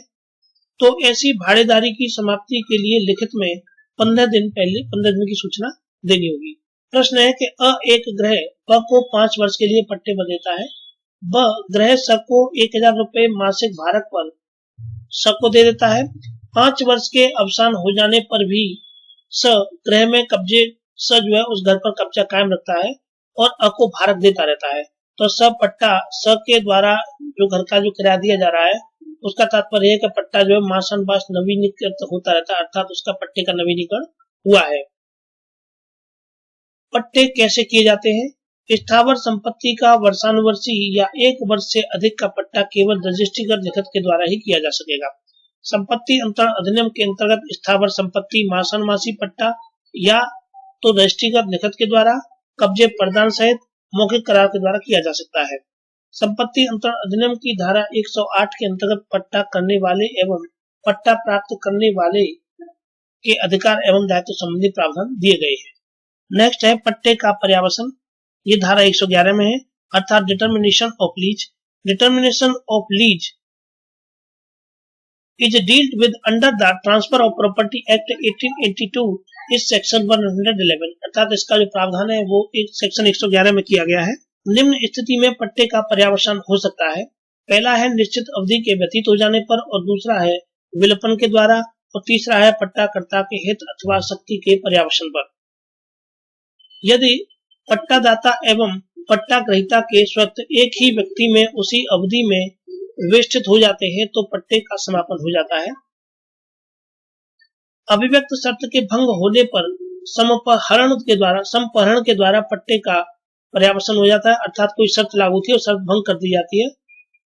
तो ऐसी भाड़ेदारी की समाप्ति के लिए लिखित में 15 दिन पहले 15 दिन की सूचना देनी होगी। प्रश्न है कि अ एक ग्रह ब को 5 वर्ष के लिए पट्टे पर देता है। ब ग्रह स को 1000 रुपए मासिक भाड़क पर स को दे देता है। 5 वर्ष के अवसान हो जाने पर भी स ग्रह में कब्जे स जो है उस घर पर कब्जा कायम रखता है और अ को भाड़क देता रहता है। तो स पट्टा स के द्वारा जो घर का जो किराया दिया जा रहा है उसका तात्पर्य है कि पट्टा जो है मासानुमास नवीनीकृत होता रहता है, अर्थात उसका पट्टे का नवीनीकरण हुआ है। पट्टे कैसे किए जाते हैं? स्थावर संपत्ति का वर्षानुवर्षी या 1 वर्ष से अधिक का पट्टा केवल रजिस्ट्रीकृत लिखित के द्वारा ही किया जा सकेगा। संपत्ति अंतरण अधिनियम के अंतर्गत स्थावर संपत्ति मासानुमासी पट्टा या तो रजिस्ट्रीकृत लिखित के द्वारा कब्जे प्रदान सहित मौखिक करार के द्वारा किया जा सकता है। संपत्ति अंतरण अधिनियम की धारा 108 के अंतर्गत पट्टा करने वाले एवं पट्टा प्राप्त करने वाले के अधिकार एवं दायित्व संबंधी प्रावधान दिए गए हैं। नेक्स्ट है पट्टे का पर्यावसन, ये धारा 111 में है, अर्थात determination of lease. Determination of lease is dealt with under the transfer of property act 1882 इस सेक्शन 111, अर्थात इसका जो प्रावधान है वो सेक्शन 111 में किया गया है। निम्न स्थिति में पट्टे का पर्यावसान हो सकता है। पहला है निश्चित अवधि के व्यतीत हो जाने पर, और दूसरा है विलोपन के द्वारा, और तीसरा है पट्टाकर्ता के हित अथवा शक्ति के पर्यावसान पर। यदि पट्टादाता एवं पट्टाग्रहीता के स्वत्व एक ही व्यक्ति में उसी अवधि में विष्ठित हो जाते हैं तो पट्टे का समापन हो जाता है। अभिव्यक्त शर्त के भंग होने पर समपहरण के द्वारा पट्टे का पर्यावसान हो जाता है, अर्थात कोई शर्त लागू थी और शर्त भंग कर दी जाती है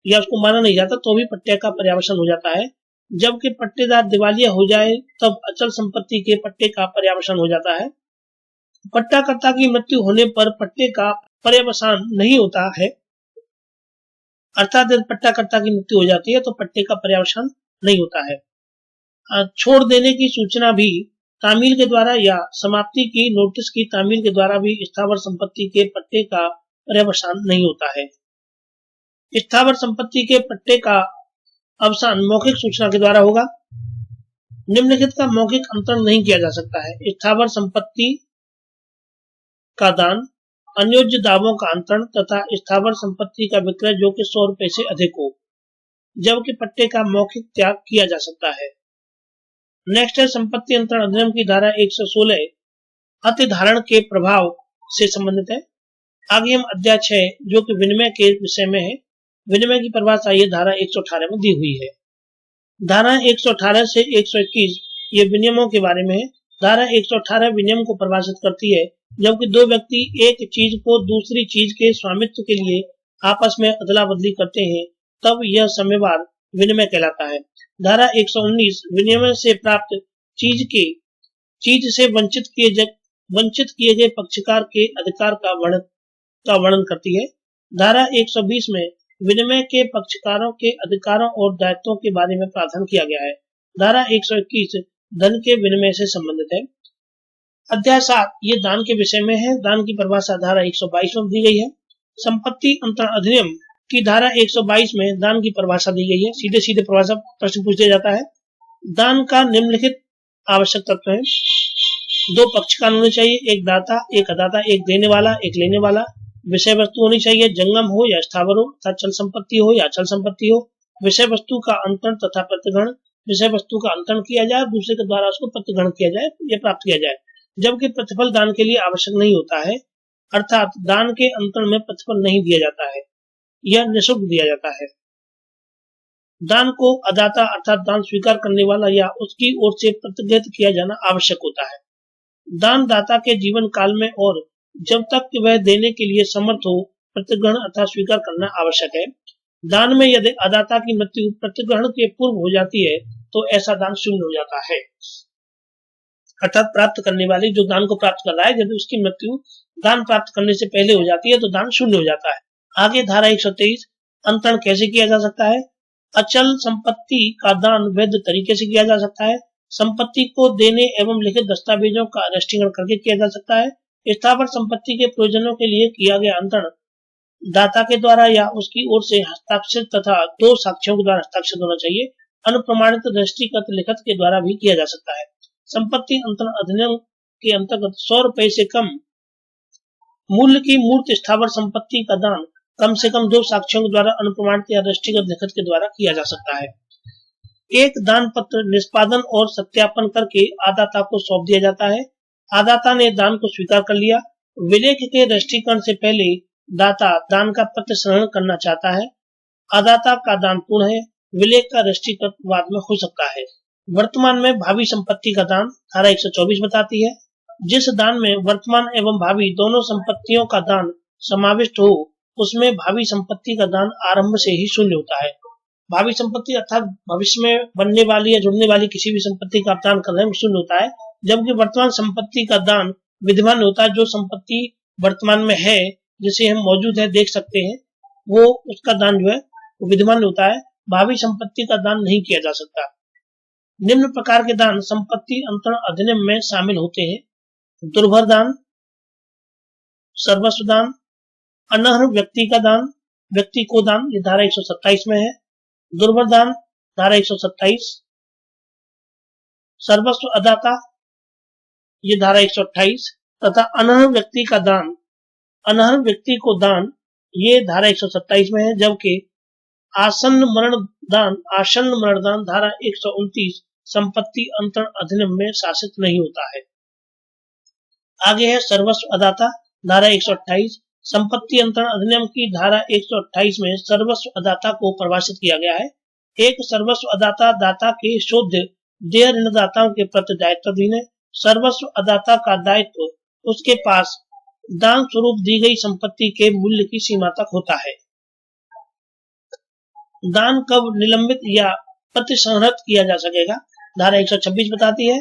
या उसको माना नहीं जाता तो भी पट्टे का पर्यावसान हो जाता है। जबकि पट्टेदार दिवालिया हो जाए तब अचल संपत्ति के पट्टे का पर्यावसान हो जाता है। पट्टाकर्ता की मृत्यु होने पर पट्टे का पर्यावसान नहीं होता है, अर्थात यदि पट्टाकर्ता की मृत्यु हो जाती है तो पट्टे का पर्यावसान नहीं होता है। छोड़ देने की सूचना भी तामील के द्वारा या समाप्ति की नोटिस की तामील के द्वारा भी स्थावर संपत्ति के पट्टे का पर्यावसान नहीं होता है। स्थावर संपत्ति के पट्टे का अवसान मौखिक सूचना के द्वारा होगा। निम्नलिखित का मौखिक अंतरण नहीं किया जा सकता है। स्थावर संपत्ति का दान, अन्योज्य दावों का अंतरण तथा स्थावर संपत्ति का विक्रय जो कि 100 रुपए से अधिक हो, जबकि पट्टे का मौखिक त्याग किया जा सकता है। नेक्स्ट है संपत्ति अंतरण अधिनियम की धारा 116 अतिधारण के प्रभाव से संबंधित है। आगे हम अध्याय 6 जो कि विनिमय के विषय में है, विनिमय की परिभाषा ये धारा 118 में दी हुई है। धारा 118 से 121 ये विनियमों के बारे में है। धारा 118 विनियम को परिभाषित करती है जबकि दो व्यक्ति एक चीज को दूसरी चीज के स्वामित्व के लिए आपस में अदला बदली करते हैं तब यह साम्यवाद विनिमय कहलाता है। धारा 119 विनिमय से प्राप्त चीज से वंचित किए गए पक्षकार के अधिकार का वर्णन करती है। धारा 120 में विनिमय के पक्षकारों के अधिकारों और दायित्वों के बारे में प्रावधान किया गया है। धारा 121 धन के विनिमय से संबंधित है। अध्याय 7 ये दान के विषय में है। दान की परिभाषा धारा 122 में दी गई है। संपत्ति अंतरण अधिनियम की धारा 122 में दान की परिभाषा दी गई है। सीधे सीधे परिभाषा प्रश्न पूछ दिया जाता है। दान का निम्नलिखित आवश्यक तत्व है। दो पक्षकार होने चाहिए, एक दाता एक अदाता, एक देने वाला एक लेने वाला। विषय वस्तु होनी चाहिए, जंगम हो या स्थावर हो, तथा चल संपत्ति हो या अचल संपत्ति हो। विषय वस्तु का अंतरण तथा प्रतिग्रहण, विषय वस्तु का अंतरण किया जाए, दूसरे के द्वारा उसको प्रतिग्रहण किया जाए या प्राप्त किया जाए, जबकि प्रतिफल दान के लिए आवश्यक नहीं होता है, अर्थात दान के अंतरण में प्रतिफल नहीं दिया जाता है, यह निःशुल्क दिया जाता है। दान को अदाता अर्थात दान स्वीकार करने वाला या उसकी ओर से प्रतिग्रहित किया जाना आवश्यक होता है। दान दाता के जीवन काल में और जब तक वह देने के लिए समर्थ हो प्रतिग्रहण अर्थात स्वीकार करना आवश्यक है। दान में यदि अदाता की मृत्यु प्रतिग्रहण के पूर्व हो जाती है तो ऐसा दान शून्य हो जाता है, अर्थात प्राप्त करने वाले जो दान को प्राप्त कर रहा है यदि उसकी मृत्यु दान प्राप्त करने से पहले हो जाती है तो दान शून्य हो जाता है। आगे धारा 123 अंतरण कैसे किया जा सकता है। अचल संपत्ति का दान वैध तरीके से किया जा सकता है। संपत्ति को देने एवं लिखित दस्तावेजों का रजिस्ट्रीकरण करके किया जा सकता है। स्थावर संपत्ति के प्रयोजनों के लिए किया गया अंतरण दाता के द्वारा या उसकी ओर से हस्ताक्षर तथा दो साक्ष्यों के द्वारा हस्ताक्षर होना चाहिए। अनुप्रमाणित दृष्टिगत लिखित के द्वारा भी किया जा सकता है। संपत्ति अंतरण अधिनियम के अंतर्गत 100 रुपए से कम मूल्य की मूर्त स्थावर संपत्ति का दान कम से कम दो साक्ष्यों के द्वारा अनुप्रमाणित या दृष्टिगत लिखित के द्वारा किया जा सकता है। एक दान पत्र निष्पादन और सत्यापन करके आदाता को सौंप दिया जाता है। आदाता ने दान को स्वीकार कर लिया। विलेख के रजिस्ट्रीकरण से पहले दाता दान का पत्र संग्रहण करना चाहता है। आदाता का दान पूर्ण है, विलेख का रजिस्ट्रीकरण बाद में हो सकता है। वर्तमान में भावी संपत्ति का दान धारा 124 बताती है। जिस दान में वर्तमान एवं भावी दोनों संपत्तियों का दान समाविष्ट हो उसमें भावी संपत्ति का दान आरंभ से ही शून्य होता है। भावी संपत्ति अर्थात भविष्य में बनने वाली या जुड़ने वाली किसी भी संपत्ति का दान कर रहे हैं वो शून्य होता है, जबकि वर्तमान संपत्ति का दान विद्यमान होता है। जो संपत्ति वर्तमान में है जिसे हम मौजूद है देख सकते हैं वो उसका दान जो है वो विद्यमान होता है। भावी संपत्ति का दान नहीं किया जा सकता। निम्न प्रकार के दान संपत्ति अंतरण अधिनियम में शामिल होते हैं। दुर्भर दान, सर्वस्व दान, अनर्ह व्यक्ति का दान, व्यक्ति को दान, ये धारा 127 में है। दुर्भर दान धारा 127, सर्वस्व अदाता ये धारा 128 तथा अनर्ह व्यक्ति का दान, अनर्ह व्यक्ति को दान ये धारा 127 में है, जबकि आसन्न मरण दान धारा 129 संपत्ति अंतरण अधिनियम में शासित नहीं होता है। आगे है सर्वस्व अदाता धारा 128। संपत्ति अंतरण अधिनियम की धारा 128 में सर्वस्व अदाता को परिभाषित किया गया है। एक सर्वस्व अदाता दाता के शोध्य देय ऋणदाताओं के प्रति दायित्वाधीन है। सर्वस्व अदाता का दायित्व उसके पास दान स्वरूप दी गई संपत्ति के मूल्य की सीमा तक होता है। दान कब निलंबित या प्रतिसंहृत किया जा सकेगा, धारा 126 बताती है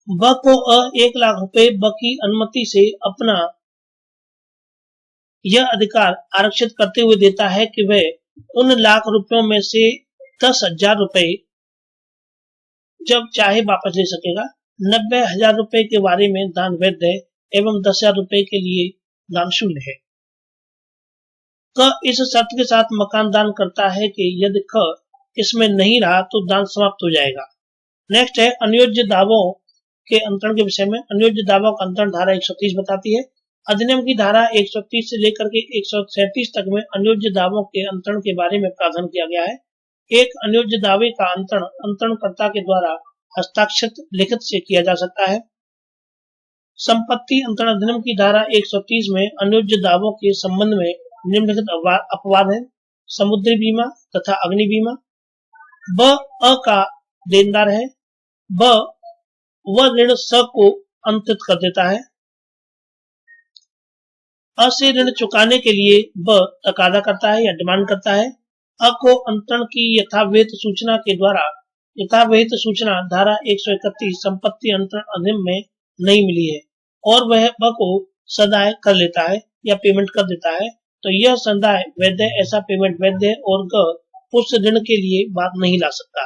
ब को 1 लाख रुपए ब की अनुमति से अपना यह अधिकार आरक्षित करते हुए देता है कि वह उन लाख रुपयों में से 10,000 रुपए जब चाहे वापस ले सकेगा। 90,000 रुपए के बारे में दान वैध है एवं 10,000 रुपए के लिए दान शून्य है। क इस शर्त के साथ मकान दान करता है कि यदि ख इसमें नहीं रहा तो दान समाप्त हो जाएगा। नेक्स्ट है अनुयोज्य दावों के अंतरण के विषय में। अनुयोज्य दावों का अंतरण धारा 130 बताती है। अधिनियम की धारा 130 से लेकर के 137 तक में अनुयोज्य दावों के अंतरण के बारे में प्रावधान किया गया है। एक अनुयोज्य दावे का अंतरण अंतरणकर्ता के द्वारा हस्ताक्षरित लिखित से किया जा सकता है। संपत्ति अंतरण अधिनियम की धारा 130 में अनुयोज्य दावों के संबंध में निम्नलिखित अपवाद है। समुद्री बीमा तथा अग्नि बीमा। ब अ का देनदार है। ब व ऋण स को अंतरित कर देता है। अ से ऋण चुकाने के लिए ब तकादा करता है या डिमांड करता है। अ को अंतरण की यथाविहित सूचना के द्वारा यथाविहित सूचना धारा 131 संपत्ति अंतरण अधिनियम में नहीं मिली है और वह ब को सदाय कर लेता है या पेमेंट कर देता है तो यह संदाय वैध है, ऐसा पेमेंट वैध है और ग उस ऋण के लिए बात नहीं ला सकता।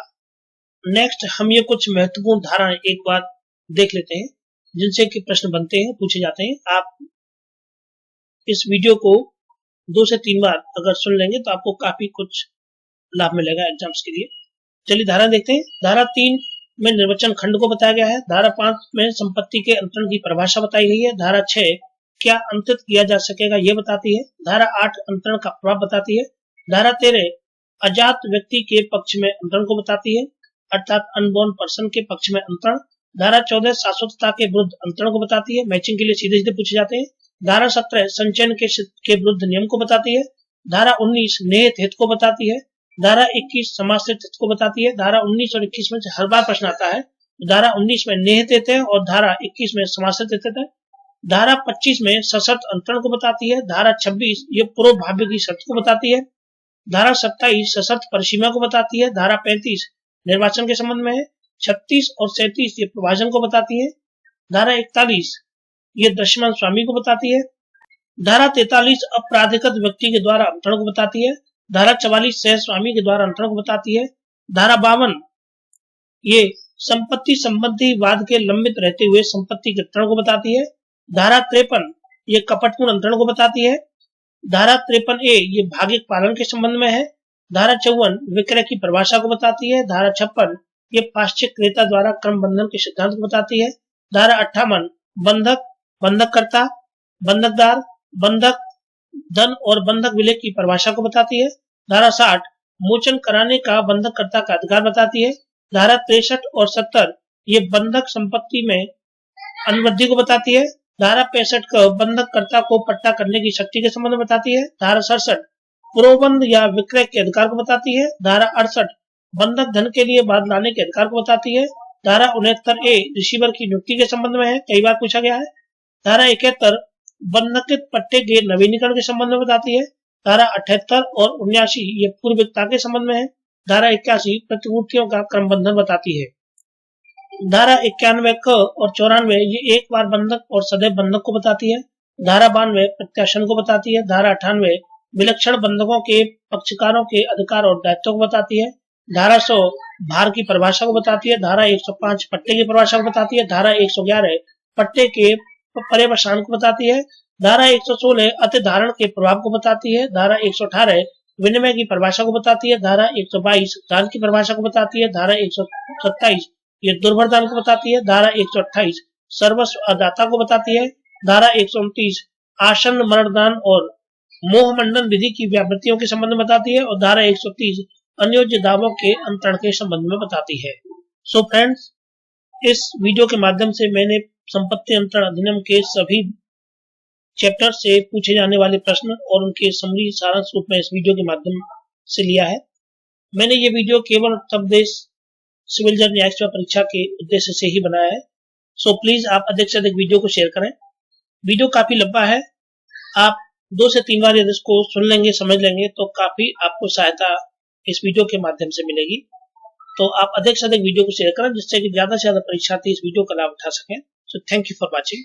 नेक्स्ट हम ये कुछ महत्वपूर्ण धाराएं एक बार देख लेते हैं जिनसे कि प्रश्न बनते हैं, पूछे जाते हैं। आप इस वीडियो को 2 से 3 बार अगर सुन लेंगे तो आपको काफी कुछ लाभ मिलेगा एग्जाम्स के लिए। चलिए धारा देखते हैं। धारा 3 में निर्वचन खंड को बताया गया है। धारा 5 में संपत्ति के अंतरण की परिभाषा बताई गई है। धारा 6 क्या अंतरित किया जा सकेगा यह बताती है। धारा 8 अंतरण का प्रभाव बताती है। धारा 13 अजात व्यक्ति के पक्ष में अंतरण को बताती है अर्थात अनबोर्न पर्सन के पक्ष में अंतरण। धारा 14 शाश्वतता के विरुद्ध अंतरण को बताती है, मैचिंग के लिए सीधे सीधे पूछे जाते हैं। धारा 17 संचयन के विरुद्ध नियम को बताती है। धारा 19 निहित हित को बताती है। धारा 21 समाश्रित हित को बताती है। धारा 19 और 21 में से हर बार प्रश्न आता है। धारा 19 में निहित हित है और धारा 21 में समाश्रित हित है। धारा 25 में सशर्त अंतरण को बताती है। धारा 26 ये पूर्व भाव्य की शर्त को बताती है। धारा 27 सशर्त परिसीमा को बताती है। धारा 35 निर्वाचन के संबंध में है। 36 और 37 ये प्रभाजन को बताती है। धारा 41 ये दृश्यमान स्वामी को बताती है। धारा 43 अपराधिकृत व्यक्ति के द्वारा अंतरण को बताती है। धारा 44 सह स्वामी के द्वारा अंतरण को बताती है। धारा 52 ये संपत्ति संबंधी वाद के लंबित रहते हुए संपत्ति के अंतरण को बताती है। धारा 53 ये कपटपूर्ण अंतरण को बताती है। धारा 53A ये भागिक पालन के संबंध में है। धारा 54 विक्रय की परिभाषा को बताती है। धारा 56 ये पाश्चात्य क्रेता द्वारा क्रम बंधन के सिद्धांत को बताती है। धारा 58 बंधक, बंधककर्ता, बंधकदार, बंधक धन और बंधक विलय की परिभाषा को बताती है। धारा 60 मोचन कराने का बंधककर्ता का अधिकार बताती है। धारा 63 और 70 ये बंधक संपत्ति में अनुवृद्धि को बताती है। धारा 65 का बंधककर्ता को पट्टा करने की शक्ति के संबंध में बताती है। धारा 67 प्रोबंध या विक्रय के अधिकार को बताती है। धारा 68 बंधक धन के लिए बाद लाने के अधिकार को बताती है। धारा 69A रिसीवर की नियुक्ति के संबंध में है, कई बार पूछा गया है। धारा 71 बंधकित पट्टे के नवीनीकरण के संबंध में बताती है। धारा 78 और 79 ये पूर्विकता के संबंध में है। धारा 81 प्रतिपूर्तियों का क्रम बंधन बताती है। धारा 91 क और 94 ये एक बार बंधक और सदैव बंधक को बताती है। धारा 92 प्रत्याशन को बताती है। धारा 98 विलक्षण बंधकों के पक्षकारों के अधिकार और दायित्व को बताती है। धारा 100 भार की परिभाषा को बताती है। धारा 105 पट्टे की परिभाषा को बताती है। धारा 111 पट्टे के पर्यवसान को बताती है। धारा 116 अतिधारण के प्रभाव को बताती है। धारा 118 विनिमय की परिभाषा को बताती है। धारा 122 दान की परिभाषा को बताती है। धारा 127 ये दुर्भर दान को बताती है। धारा 128 सर्वस्व अदाता को बताती है। धारा 129 आसन्न मरण दान और मोहमंडन विधि की व्यावृत्तियों के संबंध में बताती है। और धारा 130 अन्योज्य दावों के अंतरण के संबंध में बताती है। सो फ्रेंड्स, इस वीडियो के माध्यम से मैंने संपत्ति अंतरण अधिनियम के सभी चैप्टर से पूछे जाने वाले प्रश्न और उनके समरी सारांश रूप में इस वीडियो के माध्यम से लिया है। मैंने ये वीडियो केवल उत्तर प्रदेश सिविल जज न्याय सेवा परीक्षा के उद्देश्य से ही बनाया है। सो प्लीज आप अधिक से अधिक वीडियो को शेयर करें। वीडियो काफी लंबा है, आप 2 से 3 बार यदि इसको सुन लेंगे, समझ लेंगे तो काफी आपको सहायता इस वीडियो के माध्यम से मिलेगी। तो आप अधिक से अधिक वीडियो को शेयर करें जिससे कि ज्यादा से ज्यादा परीक्षार्थी इस वीडियो का लाभ उठा सकें। So thank you for watching.